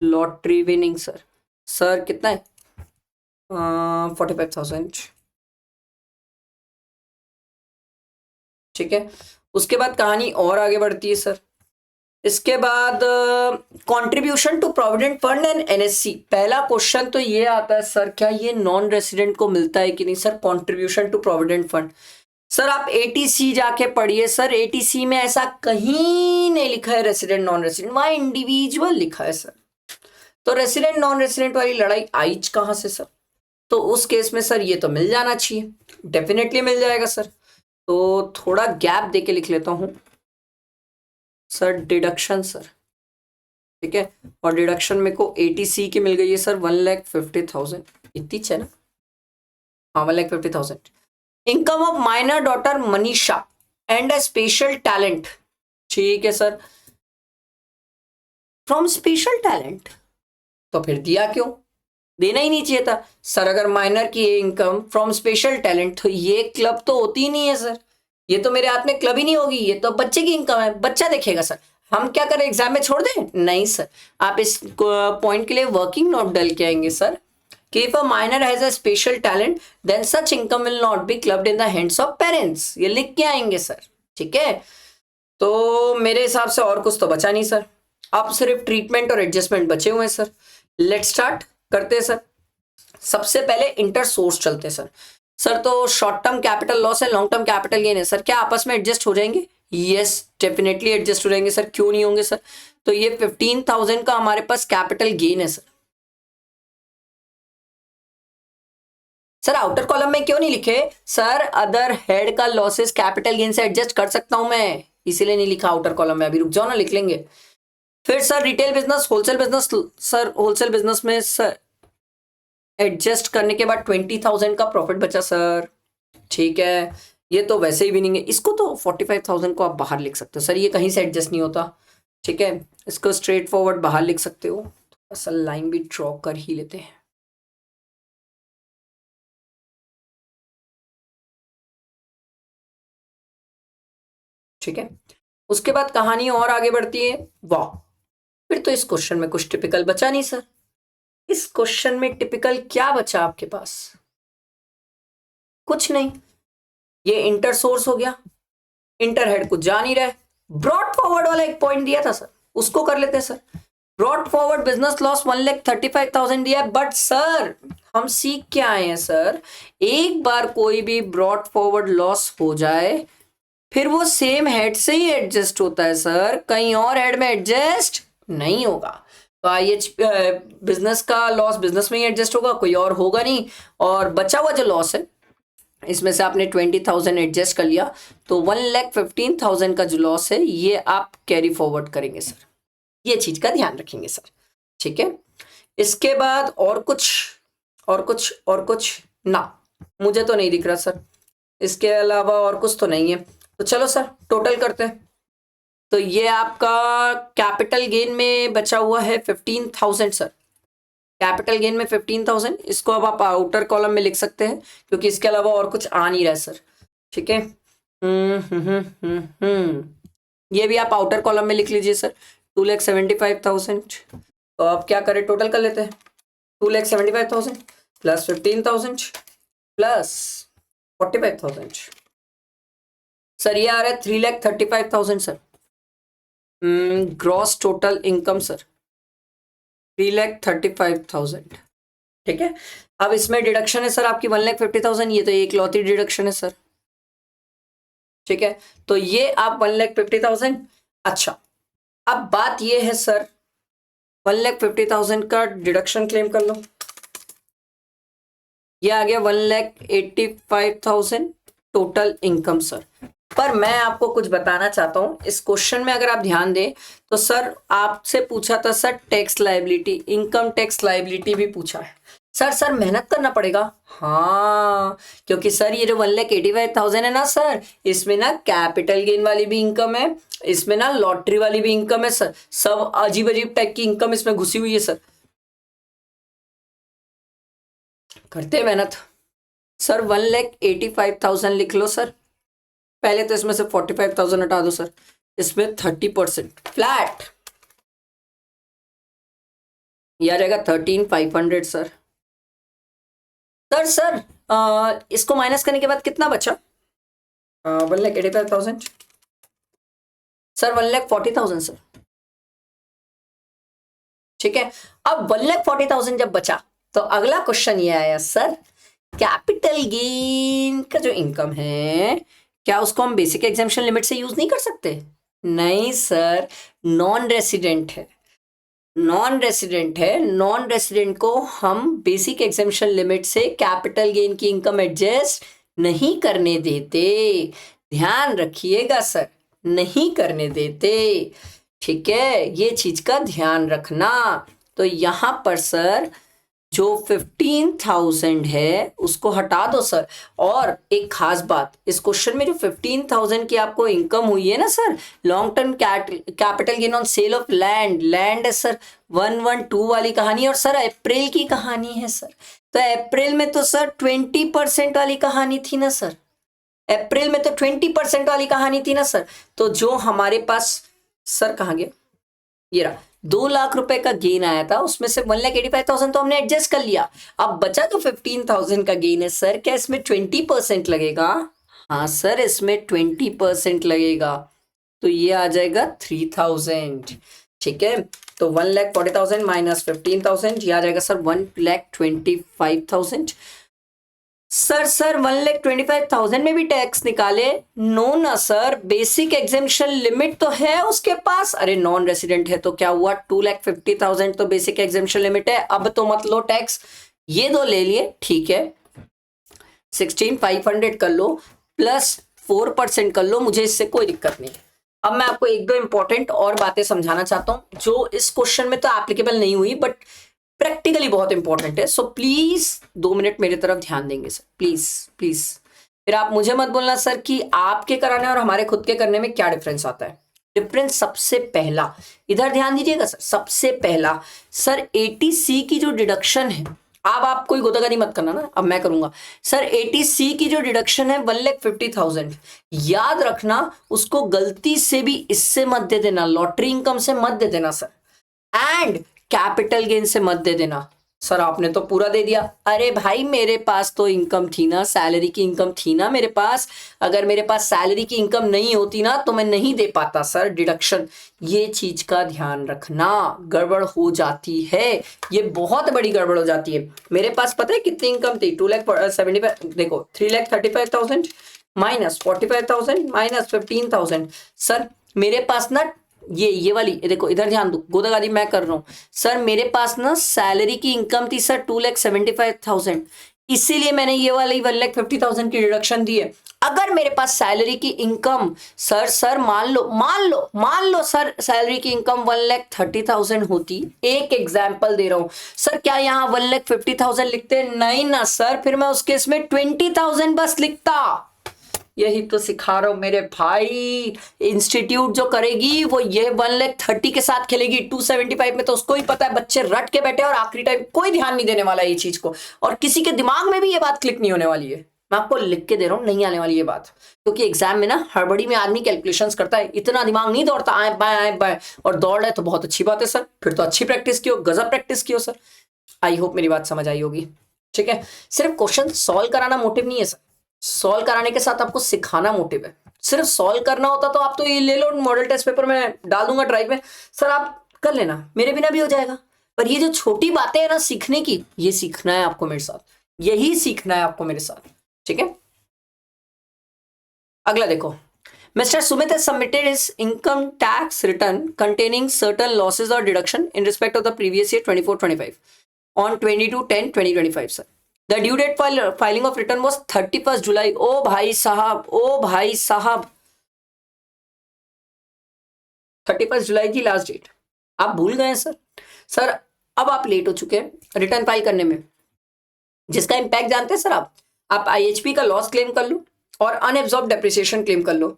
Speaker 1: lottery winning sir. Sir कितना है? 45,000। ठीक है, उसके बाद कहानी और आगे बढ़ती है सर। इसके बाद contribution to provident fund and NSC. पहला क्वेश्चन तो ये आता है सर, क्या ये नॉन रेसिडेंट को मिलता है कि नहीं sir contribution to provident fund? Sir आप एटीसी जाके पढ़िए सर, एटीसी में ऐसा कहीं नहीं लिखा है रेसिडेंट नॉन रेसिडेंट, वहां इंडिविजुअल लिखा है सर। तो रेसिडेंट नॉन रेसिडेंट वाली लड़ाई आई कहां से सर? तो उस केस में सर ये तो मिल जाना चाहिए, डेफिनेटली मिल जाएगा सर। तो थोड़ा गैप देके लिख लेता हूं सर, डिडक्शन सर। ठीक है, और डिडक्शन मेरे को एटीसी की मिल गई है सर 1,50,000, इतनी है ना? हाँ 1,50,000। Income of minor daughter Manisha and a special talent. ठीक है सर, फ्रॉम स्पेशल टैलेंट, तो फिर दिया क्यों? देना ही नहीं चाहिए था सर। अगर माइनर की इनकम फ्रॉम स्पेशल टैलेंट, तो ये क्लब तो होती ही नहीं है सर, ये तो मेरे हाथ में क्लब ही नहीं होगी, ये तो बच्चे की इनकम है, बच्चा देखेगा सर। हम क्या करें, एग्जाम में छोड़ दें? नहीं सर, आप इस पॉइंट के लिए वर्किंग नोट डाल के आएंगे सर कि if a minor has a special talent then such income will not be clubbed in the hands of parents, ये लिख के आएंगे सर। ठीक है, तो मेरे हिसाब से और कुछ तो बचा नहीं सर, अब सिर्फ ट्रीटमेंट और एडजस्टमेंट बचे हुए हैं सर। लेट स्टार्ट करते हैं सर। सबसे पहले इंटर सोर्स चलते हैं सर। सर तो शॉर्ट टर्म कैपिटल लॉस है, लॉन्ग टर्म कैपिटल गेन है सर, क्या आपस में एडजस्ट हो जाएंगे? यस डेफिनेटली एडजस्ट हो जाएंगे सर, क्यों नहीं होंगे सर? तो ये 15,000 का हमारे पास कैपिटल गेन है सर। सर आउटर कॉलम में क्यों नहीं लिखे सर? अदर हेड का लॉसेस कैपिटल गेन से एडजस्ट कर सकता हूं मैं, इसीलिए नहीं लिखा आउटर कॉलम में। अभी रुक जाओ ना, लिख लेंगे। फिर sir retail business, wholesale business sir, wholesale business में सर एडजस्ट करने के बाद 20,000 का प्रॉफिट बचा सर। ठीक है, ये तो वैसे ही विनिंग है, इसको तो 45,000 को आप बाहर लिख सकते हो सर, ये कहीं से एडजस्ट नहीं होता। ठीक है, इसको स्ट्रेट फॉरवर्ड बाहर लिख सकते हो, असल लाइन भी ड्रॉ कर ही लेते हैं। ठीक है, उसके बाद कहानी और आगे बढ़ती है। वाह, फिर तो इस क्वेश्चन में कुछ टिपिकल बचा नहीं सर। इस क्वेश्चन में टिपिकल क्या बचा आपके पास? कुछ नहीं। ये इंटर सोर्स हो गया, इंटर हेड कुछ जा नहीं रहा है। ब्रॉड फॉरवर्ड वाला एक पॉइंट दिया था सर, उसको कर लेते हैं sir. Brought forward business loss 1,35,000 दिया है, बट सर हम सीख के आए हैं सर, एक बार कोई भी ब्रॉड फॉरवर्ड लॉस हो जाए फिर वो सेम हेड से ही एडजस्ट होता है सर, कहीं और हेड में एडजस्ट नहीं होगा। तो आईएच बिजनेस का लॉस बिजनेस में ही एडजस्ट होगा, कोई और होगा नहीं। और बचा हुआ जो लॉस है इसमें से आपने 20,000 एडजस्ट कर लिया, तो 1,15,000 का जो लॉस है ये आप कैरी फॉरवर्ड करेंगे सर, ये चीज का ध्यान रखेंगे सर। ठीक है, इसके बाद और कुछ और कुछ और कुछ ना, मुझे तो नहीं दिख रहा सर, इसके अलावा और कुछ तो नहीं है। तो चलो सर टोटल करते हैं। तो ये आपका कैपिटल गेन में बचा हुआ है 15,000 सर। कैपिटल गेन में 15,000, इसको अब आप आउटर कॉलम में लिख सकते हैं क्योंकि इसके अलावा और कुछ आ नहीं रहा है सर, ठीक है। ये भी आप आउटर कॉलम में लिख लीजिए सर, 2,75,000। तो आप क्या करें, टोटल कर लेते हैं, 2,75,000 प्लस 15,000 प्लस 45,000, सर ये आ रहा है 3,35,000 sir. Gross total income sir 3,35,000, ठीक है। अब इसमें डिडक्शन है सर आपकी 1,50,000, ये तो एक लौती डिडक्शन है सर, ठीक है। तो ये आप 1,50,000, अच्छा अब बात ये है सर 1,50,000 का डिडक्शन क्लेम कर लो, ये आ गया 1,85,000 टोटल इनकम सर। पर मैं आपको कुछ बताना चाहता हूं, इस क्वेश्चन में अगर आप ध्यान दें तो सर आपसे पूछा था sir tax liability, income tax liability भी पूछा है सर मेहनत करना पड़ेगा, हाँ क्योंकि सर ये जो 1,85,000 है ना सर, इसमें ना कैपिटल गेन वाली भी इनकम है, इसमें ना लॉटरी वाली भी इनकम है सर, सब अजीब अजीब टाइप की इनकम इसमें घुसी हुई है सर। करते हैं मेहनत सर, 1,85,000 लिख लो सर, पहले तो इसमें से 45,000 हटा दो सर, इसमें 30% फ्लैट, ये आ जाएगा 13,500 सर। सर इसको माइनस करने के बाद कितना बचा, 1,85,000 सर, 1,40,000 सर, ठीक है। अब 1,40,000 जब बचा तो अगला क्वेश्चन ये आया सर, कैपिटल गेन का जो इनकम है क्या उसको हम बेसिक एग्जेम्पशन लिमिट से यूज नहीं कर सकते, नहीं सर, नॉन रेसिडेंट है, नॉन रेसिडेंट को हम बेसिक एग्जेम्पशन लिमिट से कैपिटल गेन की इनकम एडजस्ट नहीं करने देते, ध्यान रखिएगा सर, नहीं करने देते, ठीक है, ये चीज का ध्यान रखना। तो यहां पर सर जो 15,000 है उसको हटा दो सर, और एक खास बात, इस क्वेश्चन में जो 15,000 की आपको इनकम हुई है ना sir, long term capital gain on sale of land है सर, 112 वाली कहानी, और सर अप्रैल की कहानी है सर, तो अप्रैल में तो सर 20% वाली कहानी थी ना सर, अप्रैल में तो 20% वाली कहानी थी ना सर। तो जो हमारे पास सर कहाँ गया, ये रहा, 2 लाख रुपए का गेन आया था, उसमें से 1,85,000 तो हमने एडजस्ट कर लिया, अब बचा तो 15,000 का गेन है सर, क्या इसमें 20% लगेगा, हाँ सर इसमें 20% लगेगा, तो ये आ जाएगा 3,000, ठीक है। तो 1,40,000 माइनस 15,000, ये आ जाएगा सर 1,25,000 सर 1,25,000 में भी टैक्स निकाले, नो ना सर, बेसिक एग्जेम्पशन लिमिट तो है उसके पास, अरे नॉन रेसिडेंट है तो क्या हुआ, 2,50,000 तो बेसिक एग्जेम्पशन लिमिट है, अब तो मत लो टैक्स, ये दो ले लिए, ठीक है, 16,500 कर लो प्लस 4% कर लो, मुझे इससे कोई दिक्कत नहीं। अब मैं आपको एक दो इंपॉर्टेंट और बातें समझाना चाहता हूं जो इस क्वेश्चन में तो एप्लीकेबल नहीं हुई बट प्रैक्टिकली बहुत इंपॉर्टेंट है, सो प्लीज 2 मिनट मेरी तरफ ध्यान देंगे सर, प्लीज प्लीज। फिर आप मुझे मत बोलना सर कि आपके कराने और हमारे खुद के करने में क्या डिफरेंस आता है। डिफरेंस सबसे पहला, इधर ध्यान दीजिएगा सर, सबसे पहला सर 80C की जो डिडक्शन है, अब आप कोई गोदागारी मत करना ना, अब मैं करूंगा सर। 80C की जो डिडक्शन है 1,50,000, याद रखना उसको गलती से भी इससे मत दे देना, लॉटरी इनकम से मत दे देना सर, एंड कैपिटल गेन से मत दे देना। सर आपने तो पूरा दे दिया, अरे भाई मेरे पास तो इनकम थी ना, सैलरी की इनकम थी ना मेरे पास, अगर मेरे पास सैलरी की इनकम नहीं होती ना तो मैं नहीं दे पाता सर डिडक्शन, ये चीज का ध्यान रखना, गड़बड़ हो जाती है, ये बहुत बड़ी गड़बड़ हो जाती है। मेरे पास पता है कितनी इनकम थी, 2,75,000, देखो 3,35,000 माइनस 45,000 माइनस 15,000, सर मेरे पास ना ये वाली देखो, इधर ध्यान दो, गोदागारी मैं कर रहा हूं सर, मेरे पास ना सैलरी की इनकम थी सर 2,75,000, इसीलिए मैंने ये वाली 1,50,000 की डिडक्शन दी है। अगर मेरे पास सैलरी की इनकम सर मान लो सर सैलरी की इनकम 1,30,000 होती, एक एग्जाम्पल दे रहा हूं सर, क्या यहाँ 1,50,000 लिखते, नहीं ना सर, फिर मैं उस केस में 20,000 बस लिखता, यही तो सिखा रहा हूं मेरे भाई। इंस्टीट्यूट जो करेगी वो ये 1,30,000 के साथ खेलेगी, 275 में तो उसको ही पता है बच्चे रट के बैठे और आखिरी टाइम कोई ध्यान नहीं देने वाला ये चीज को, और किसी के दिमाग में भी ये बात क्लिक नहीं होने वाली है। मैं आपको लिख के दे रहा हूं, नहीं आने वाली ये बात, क्योंकि एग्जाम में ना हड़बड़ी में आदमी कैलकुलेशंस करता है, इतना दिमाग नहीं दौड़ता आए बाएं, और दौड़ रहे तो बहुत अच्छी बात है सर, फिर तो अच्छी प्रैक्टिस की हो, गजब प्रैक्टिस की हो सर। आई होप मेरी बात समझ आई होगी। ठीक है, सिर्फ क्वेश्चन सॉल्व कराना मोटिव नहीं है सर, सॉल्व कराने के साथ आपको सिखाना मोटिव है। सिर्फ सॉल्व करना होता तो आप तो ये ले लो, मॉडल टेस्ट पेपर में डाल दूंगा ड्राइव में, सर आप कर लेना, मेरे बिना भी हो जाएगा। पर ये जो छोटी बातें हैं ना सीखने की, ये सीखना है आपको मेरे साथ, यही सीखना है आपको मेरे साथ। ठीक है, अगला देखो, Mr. Sumit has submitted his income tax return containing certain losses or deduction in respect of the previous year 24-25 on 22/10/2025 sir. The due date for filing of return was 31st July. ओ भाई साहब, ओ भाई साहब, 31st जुलाई थी last date, आप भूल गए sir. Sir अब आप लेट हो चुके हैं रिटर्न फाइल करने में, जिसका इम्पैक्ट जानते हैं सर आप आईएचपी का लॉस क्लेम कर लो और अनएब्जॉर्ब डेप्रिसिएशन क्लेम कर लो,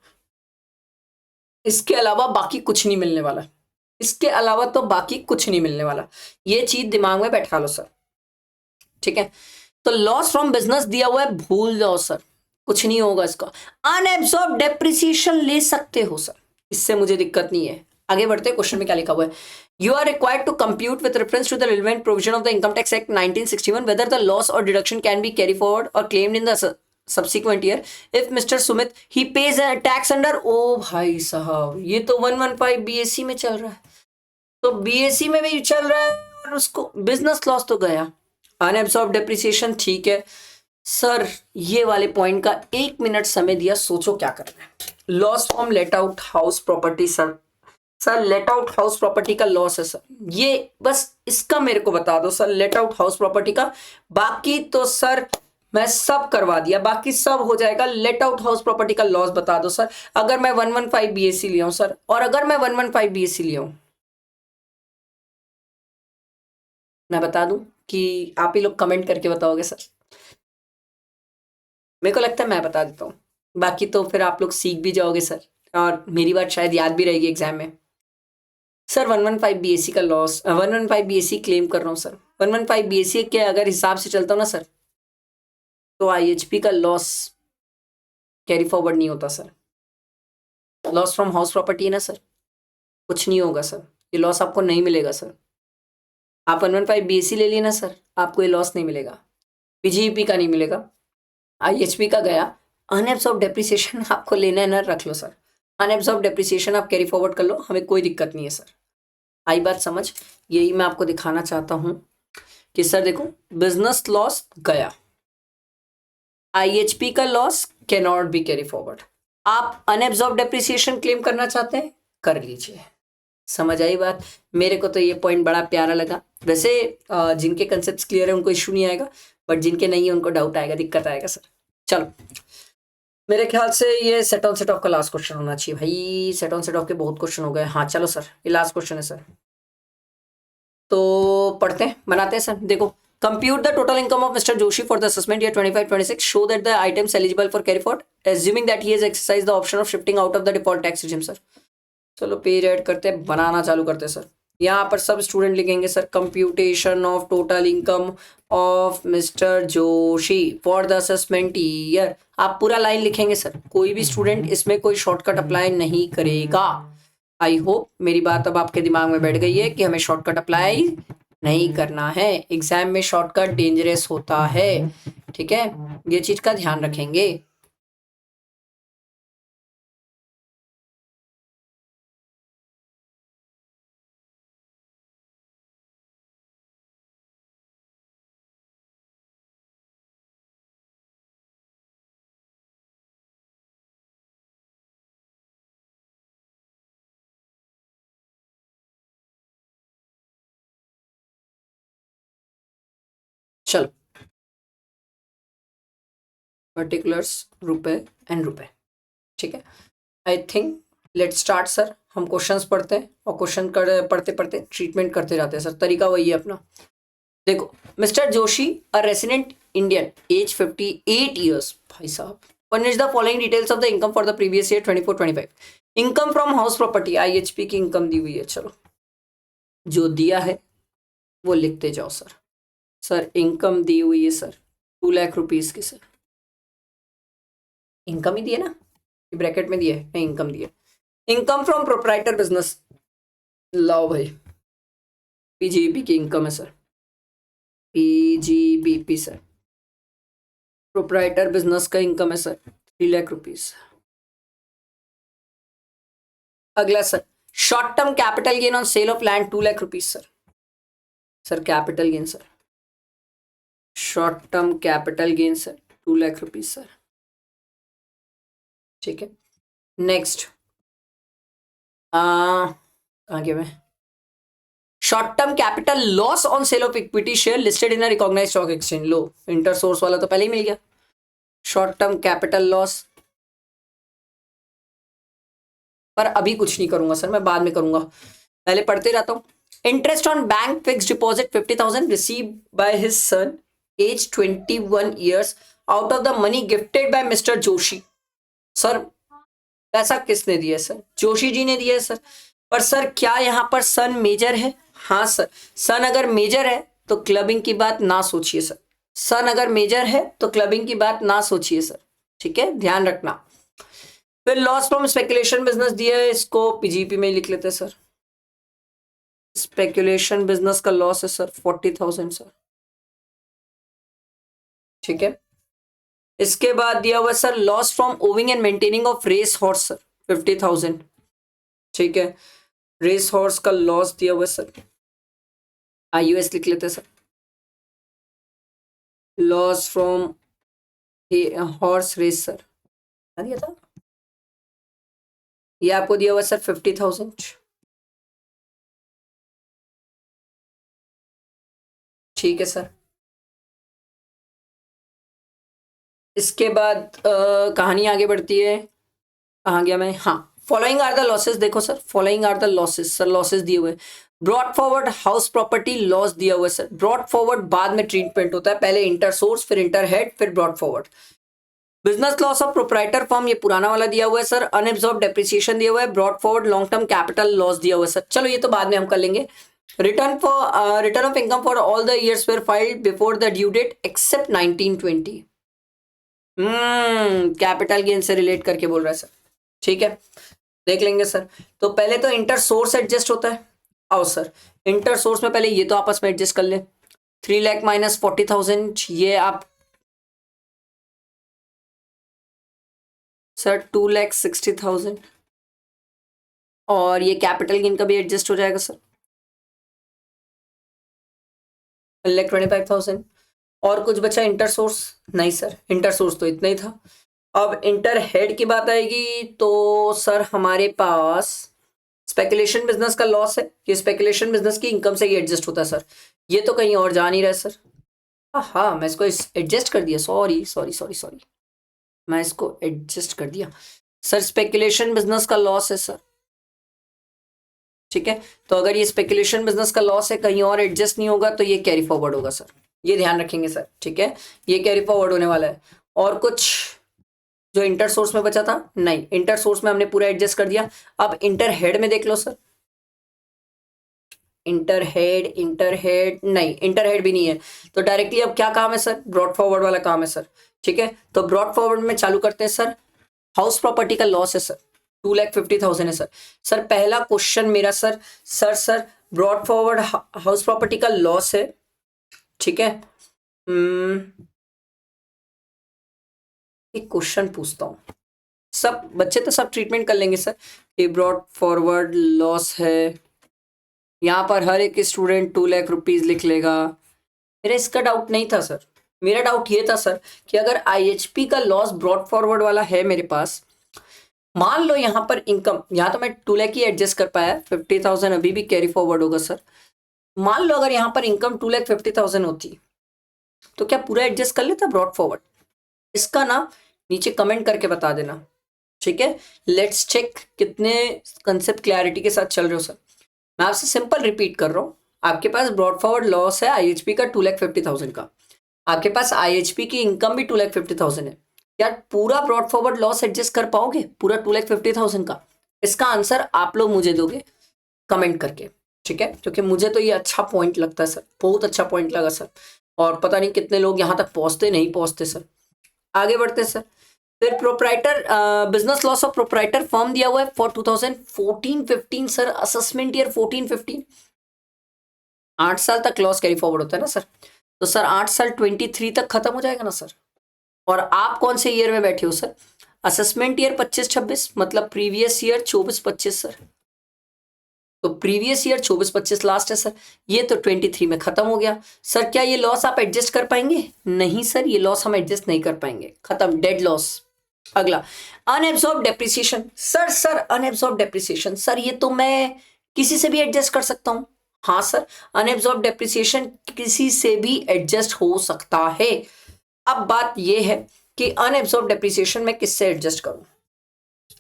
Speaker 1: इसके अलावा बाकी कुछ नहीं मिलने वाला, इसके अलावा तो बाकी कुछ नहीं मिलने वाला, ये चीज दिमाग में बैठा लो सर। ठीक है, तो लॉस फ्रॉम बिजनेस दिया हुआ है, भूल जाओ सर, कुछ नहीं होगा इसका। अनएब्जॉर्ब डेप्रिसिएशन ले सकते हो सर, इससे मुझे दिक्कत नहीं है। आगे बढ़ते हैं, क्वेश्चन में क्या लिखा हुआ है, you are required to compute with reference to the relevant provision of the income tax act 1961 whether the loss और deduction can be carry forward और claimed in the subsequent year if Mr. Sumit he pays a tax under, ओ भाई साहब ये तो 115 BAC में चल रहा है, तो BAC में भी चल रहा है और उसको बिजनेस लॉस तो गया, अनएब्सॉर्ब डेप्रिसिएशन ठीक है सर। ये वाले पॉइंट का 1 मिनट समय दिया, सोचो क्या करना है। Loss from let out house property sir let out house property का लॉस है सर, ये बस इसका मेरे को बता दो sir, let out house property का, बाकी तो सर मैं सब करवा दिया, बाकी सब हो जाएगा। लेट आउट हाउस प्रॉपर्टी का लॉस बता दो सर, अगर मैं 115 BAC लिया हूं सर, और अगर मैं 115 BAC लिया हूं, मैं बता दूं कि आप ही लोग कमेंट करके बताओगे सर, मेरे को लगता है मैं बता देता हूं, बाकी तो फिर आप लोग सीख भी जाओगे सर, और मेरी बात शायद याद भी रहेगी एग्जाम में। सर 115 BAC का लॉस, 115 BAC क्लेम कर रहा हूं सर, 115 BAC के अगर हिसाब से चलता हूं ना सर, तो आईएचपी का लॉस कैरी फॉरवर्ड नहीं होता sir. Loss from house property है ना सर, कुछ नहीं होगा सर, ये लॉस आपको नहीं मिलेगा सर। आप 115 BAC ले लिए ना सर, आपको ये लॉस नहीं मिलेगा, पीजीईपी का नहीं मिलेगा, आईएचपी का गया। अनएब्सॉर्ब डेप्रिसिएशन आपको लेना है ना, रख लो सर, अनएब्सॉर्ब डेप्रिसिएशन आप कैरी फॉरवर्ड कर लो, हमें कोई दिक्कत नहीं है सर। आई बात समझ, यही मैं आपको दिखाना चाहता हूं कि सर देखो बिजनेस लॉस गया, आईएचपी का loss can not be carry forward, आप अनएब्सॉर्ब डेप्रिसिएशन क्लेम करना चाहते हैं कर लीजिए। समझ आई बात, मेरे को तो ये पॉइंट बड़ा प्यारा लगा। वैसे जिनके कंसेप्ट्स क्लियर है उनको इशू नहीं आएगा, बट जिनके नहीं है उनको डाउट आएगा, दिक्कत आएगा सर। चलो मेरे ख्याल से ये सेट ऑन सेट ऑफ का लास्ट क्वेश्चन होना चाहिए भाई, सेट ऑन सेट ऑफ के बहुत क्वेश्चन हो गए। हाँ चलो सर, ये लास्ट क्वेश्चन है सर, तो पढ़ते हैं, बनाते हैं सर। देखो, compute the total income of Mr. Joshi for the assessment year 25-26. Show that the items eligible for carry forward, assuming that he has exercised the option of shifting out of the default tax regime sir. चलो page add करते हैं, बनाना चालू करते हैं sir. यहाँ पर सब student लिखेंगे sir, computation of total income of mister Joshi for the assessment year. आप पूरा लाइन लिखेंगे सर, कोई भी स्टूडेंट इसमें कोई शॉर्टकट अप्लाई नहीं करेगा। आई होप मेरी बात अब आपके दिमाग में बैठ गई है कि हमें शॉर्टकट अप्लाई नहीं करना है, एग्जाम में शॉर्टकट डेंजरस होता है। ठीक है, ये चीज का ध्यान रखेंगे। चलो पर्टिकुलर्स रुपए एंड रुपए, ठीक है। I think let start sir. हम क्वेश्चंस पढ़ते हैं और क्वेश्चन पढ़ते पढ़ते ट्रीटमेंट करते जाते हैं सर, तरीका वही है अपना। देखो, mister Joshi a resident Indian age 58 years, भाई साहब furnish the following details of the income for the previous year 24-25. Income from house property, IHP की इनकम दी हुई है, चलो जो दिया है वो लिखते जाओ सर। सर इनकम दी हुई है सर 2 लाख रुपीज की, सर इनकम ही दिए ना, ब्रैकेट में दिए नहीं, इनकम दिए। इनकम फ्रॉम प्रोप्राइटर बिजनेस, लाओ भाई पीजीबी की इनकम है sir, PGBP sir, proprietor business का इनकम है सर 3 लाख रुपीज। अगला sir short term capital gain on sale of land 2 lakh rupees sir. Sir capital gain sir, short term capital gain sir 2 lakh rupees sir, ठीक है। Next कहाँ गया मैं, short term capital loss on sale of equity share listed in a recognised stock exchange, लो inter source वाला तो पहले ही मिल गया। शॉर्ट टर्म कैपिटल लॉस, पर अभी कुछ नहीं करूंगा सर, मैं बाद में करूंगा, पहले पढ़ते रहता हूं। Interest on bank fixed deposit 50,000 receive by his son age 21 years out of the money gifted by mister Joshi. Sir पैसा किसने दिया सर, जोशी जी ने दिया है सर। पर सर क्या यहाँ पर सन मेजर है? हाँ सर, सन अगर मेजर है तो क्लबिंग की बात ना सोचिए सर, सन अगर मेजर है तो क्लबिंग की बात ना सोचिए सर, ठीक है, ध्यान रखना। फिर लॉस फ्रॉम स्पेकुलेशन बिजनेस दिया है, इसको पीजीपी में लिख लेते हैं सर। स्पेकुलेशन बिजनेस का लॉस है सर 40,000 सर, ठीक है। इसके बाद दिया हुआ sir loss from owing and maintaining of race horse sir 50,000, ठीक है। रेस हॉर्स का लॉस दिया हुआ सर, आईयूएस लिख लेते sir. Loss from horse race sir दिया था, ये आपको दिया हुआ सर 50,000, ठीक है सर। इसके बाद कहानी आगे बढ़ती है, कहाँ गया मैं, हाँ फॉलोइंग आर द लॉसेस, देखो sir following are the losses, sir losses दिए हुए। Brought forward house property loss दिया हुआ है सर, ब्रॉड फॉरवर्ड बाद में ट्रीटमेंट होता है, पहले इंटर सोर्स फिर इंटर हेड फिर brought forward. Business loss of proprietor firm, ये पुराना वाला दिया हुआ है सर। अनएब्सॉर्ब डेप्रिसिएशन दिया हुआ है। Brought forward long term capital loss दिया हुआ है सर, चलो ये तो बाद में हम कर लेंगे। Return of income for all the years were filed before the due date except 1920, capital gain से रिलेट करके बोल रहा है सर, ठीक है, देख लेंगे सर। तो पहले तो इंटर सोर्स एडजस्ट होता है, आओ सर इंटर सोर्स में पहले ये तो आपस में एडजस्ट कर ले। 3 लाख माइनस 40,000, ये आप सर 2,60,000, और ये कैपिटल गेन का भी एडजस्ट हो जाएगा सर 1,25,000। और कुछ बचा इंटर सोर्स? नहीं सर, इंटर सोर्स तो इतना ही था। अब इंटर हेड की बात आएगी तो सर हमारे पास स्पेकुलेशन बिजनेस का लॉस है, ये स्पेकुलेशन बिजनेस की इनकम से ही एडजस्ट होता है सर, ये तो कहीं और जा नहीं रहा है सर। हाँ मैं इसको एडजस्ट कर दिया, सॉरी सॉरी सॉरी सॉरी, मैं इसको एडजस्ट कर दिया सर। स्पेकुलेशन बिजनेस का लॉस है सर, ठीक है। तो अगर ये स्पेकुलेशन बिजनेस का लॉस है, कहीं और एडजस्ट नहीं होगा तो ये कैरी फॉरवर्ड होगा सर, ये ध्यान रखेंगे सर, ठीक है, ये कैरी फॉरवर्ड होने वाला है। और कुछ जो इंटर सोर्स में बचा था? नहीं, इंटर सोर्स में हमने पूरा एडजस्ट कर दिया। अब इंटर हेड में देख लो सर, इंटर हेड नहीं, इंटर हेड भी नहीं है, तो डायरेक्टली अब क्या काम है सर? ब्रॉड फॉरवर्ड वाला काम है सर, ठीक है। तो ब्रॉड फॉरवर्ड में चालू करते हैं सर। हाउस प्रॉपर्टी का लॉस है सर 2,50,000 है सर। सर पहला क्वेश्चन मेरा sir, sir broad forward house property का लॉस है, ठीक है। एक क्वेश्चन पूछता हूँ, सब बच्चे तो सब ट्रीटमेंट कर लेंगे सर, ये ब्रॉड फॉरवर्ड लॉस है, यहाँ पर हर एक स्टूडेंट 2 लाख रुपीज लिख लेगा। मेरा इसका डाउट नहीं था सर, मेरा डाउट ये था सर कि अगर आईएचपी का लॉस ब्रॉड फॉरवर्ड वाला है मेरे पास, मान लो यहाँ पर इनकम, यहाँ तो मैं 2 लाख ही एडजस्ट कर पाया, 50,000 अभी भी कैरी फॉरवर्ड होगा सर। मान लो अगर यहाँ पर इनकम 2,50,000 होती तो क्या पूरा एडजस्ट कर लेता ब्रॉड फॉरवर्ड? इसका ना नीचे कमेंट करके बता देना, ठीक है। लेट्स चेक कितने कंसेप्ट क्लैरिटी के साथ चल रहे हो सर। मैं आपसे सिंपल रिपीट कर रहा हूँ, आपके पास ब्रॉड फॉरवर्ड लॉस है आईएचपी का 2,50,000 का, आपके पास आईएचपी की इनकम भी 2,50,000 है, क्या पूरा ब्रॉड फॉरवर्ड लॉस एडजस्ट कर पाओगे पूरा 2,50,000 का? इसका आंसर आप लोग मुझे दोगे कमेंट करके, ठीक है? क्योंकि मुझे तो ये अच्छा पॉइंट लगता है सर, बहुत अच्छा पॉइंट लगा सर, और पता नहीं कितने लोग यहाँ तक पहुंचते नहीं पहुंचते सर। आगे बढ़ते सर। फिर proprietor business loss of proprietor firm दिया हुआ है फॉर 2014-15 सर, असेसमेंट ईयर 14-15, 8 साल तक लॉस कैरी फॉरवर्ड होता है ना सर, तो सर 8 साल 23 तक खत्म हो जाएगा ना सर। और आप कौन से ईयर में बैठे हो सर? असेसमेंट ईयर 25-26, मतलब प्रीवियस ईयर 24-25 सर, तो प्रीवियस ईयर 24-25 लास्ट है सर, ये तो 23 में खत्म हो गया सर। क्या ये लॉस आप एडजस्ट कर पाएंगे? नहीं सर, ये लॉस हम एडजस्ट नहीं कर पाएंगे, खत्म, डेड लॉस। अगला unabsorbed depreciation sir unabsorbed depreciation sir, ये तो मैं किसी से भी एडजस्ट कर सकता हूं। हाँ सर, अनएब्सॉर्ब डेप्रिसिएशन किसी से भी एडजस्ट हो सकता है। अब बात यह है कि अनएब्सॉर्ब डेप्रिसिएशन मैं किससे एडजस्ट करूं?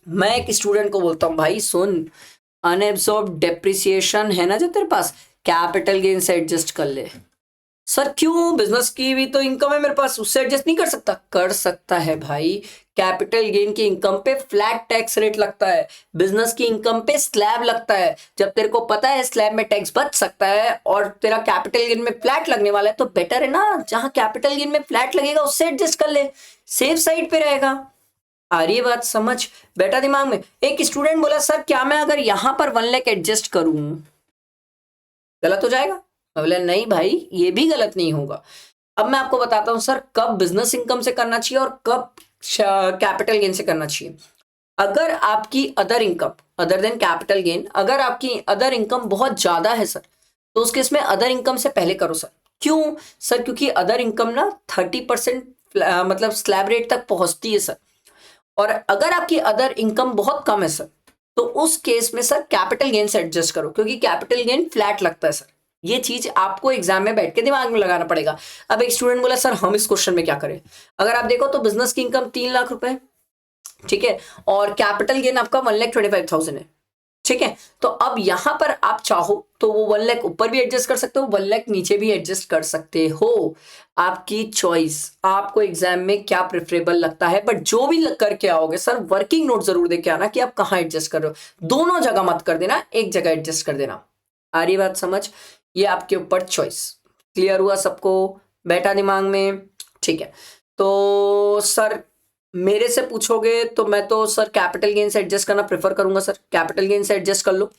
Speaker 1: मैं एक स्टूडेंट को बोलता हूं, भाई सुन, अनएब्सॉर्ब डेप्रिसिएशन है ना जो तेरे पास, कैपिटल गेन से एडजस्ट कर ले। सर क्यों? बिजनेस की भी तो इनकम है मेरे पास, उससे एडजस्ट नहीं कर सकता? कर सकता है भाई। कैपिटल गेन की इनकम पे फ्लैट टैक्स रेट लगता है, बिजनेस की इनकम पे स्लैब लगता है। जब तेरे को पता है स्लैब में टैक्स बच सकता है और तेरा कैपिटल गेन में फ्लैट लगने वाला है, तो बेटर है ना जहां कैपिटल गेन में फ्लैट लगेगा उससे एडजस्ट कर ले, सेफ साइड पे रहेगा। आ रही है बात समझ? बेटा दिमाग में। एक स्टूडेंट बोला सर क्या मैं अगर यहां पर 1 लाख एडजस्ट करूं गलत हो जाएगा? बोले नहीं भाई, ये भी गलत नहीं होगा। अब मैं आपको बताता हूं सर कब बिजनेस इनकम से करना चाहिए और कब कैपिटल गेन से करना चाहिए। अगर आपकी other income other than capital gain, अगर आपकी अदर इनकम बहुत ज्यादा है सर, तो उस केस में अदर इनकम से पहले करो सर। क्यों सर? क्योंकि अदर इनकम ना 30% मतलब स्लैब रेट तक पहुंचती है सर। और अगर आपकी अदर इनकम बहुत कम है सर, तो उस केस में सर कैपिटल गेन से एडजस्ट करो, क्योंकि कैपिटल गेन फ्लैट लगता है सर। ये चीज आपको एग्जाम में बैठ के दिमाग में लगाना पड़ेगा। अब एक स्टूडेंट बोला सर हम इस क्वेश्चन में क्या करें? अगर आप देखो तो बिजनेस की इनकम 3 लाख रुपए, ठीक है, और कैपिटल गेन आपका 1,25,000 है, ठीक है। तो अब यहां पर आप चाहो तो वो 1 लाख ऊपर भी एडजस्ट कर सकते हो, 1 लाख नीचे भी एडजस्ट कर सकते हो, आपकी चॉइस। आपको एग्जाम में क्या प्रेफरेबल लगता है, बट जो भी करके आओगे सर वर्किंग नोट जरूर देके आना कि आप कहां एडजस्ट कर रहे हो। दोनों जगह मत कर देना, एक जगह एडजस्ट कर देना। आ रही बात समझ? ये आपके ऊपर चॉइस। क्लियर हुआ सबको? बैठा दिमाग में? ठीक है। तो सर मेरे से पूछोगे तो मैं तो सर कैपिटल गेन से एडजस्ट करना प्रेफर करूंगा सर, कैपिटल गेन से एडजस्ट कर लो,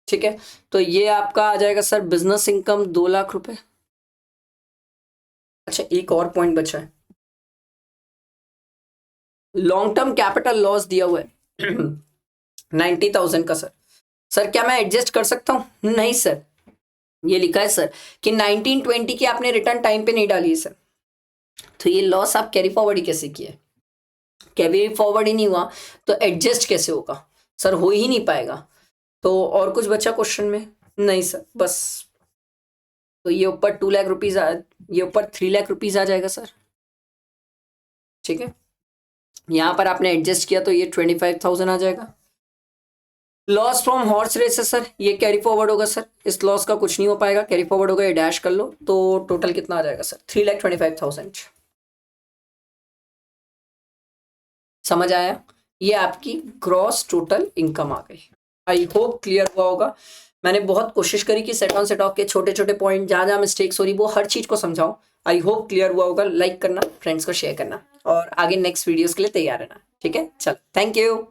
Speaker 1: ठीक है। तो ये आपका आ जाएगा सर बिजनेस इनकम 2 लाख रुपए। अच्छा एक और पॉइंट बचा है, लॉन्ग टर्म कैपिटल लॉस दिया हुआ है 90,000 का सर। सर क्या मैं एडजस्ट कर सकता हूं? नहीं सर, ये लिखा है सर कि 1920 की आपने रिटर्न टाइम पे नहीं डाली है सर, तो ये लॉस आप कैरी फॉरवर्ड ही कैसे किए? कैरी फॉरवर्ड ही नहीं हुआ तो एडजस्ट कैसे होगा सर? हो ही नहीं पाएगा। तो और कुछ बचा क्वेश्चन में? नहीं सर बस। तो ये ऊपर 2 लाख रुपीज, ये ऊपर 3 लाख रुपीज आ जाएगा सर, ठीक है। यहां पर आपने एडजस्ट किया तो ये 25,000 आ जाएगा। लॉस फ्रॉम हॉर्स रेस है सर, ये कैरी फॉरवर्ड होगा सर, इस लॉस का कुछ नहीं हो पाएगा, कैरी फॉरवर्ड होगा, ये डैश कर लो। तो टोटल कितना आ जाएगा सर? 3,25,000। समझ आया? ये आपकी ग्रॉस टोटल इनकम आ गई। आई होप क्लियर हुआ होगा। मैंने बहुत कोशिश करी कि सेट ऑन सेट ऑफ के छोटे छोटे पॉइंट जहां जहां मिस्टेक्स हो रही वो हर चीज को समझाऊं। आई होप क्लियर हुआ होगा। लाइक करना, फ्रेंड्स को शेयर करना और आगे नेक्स्ट वीडियोस के लिए तैयार रहना, ठीक है। चल थैंक यू।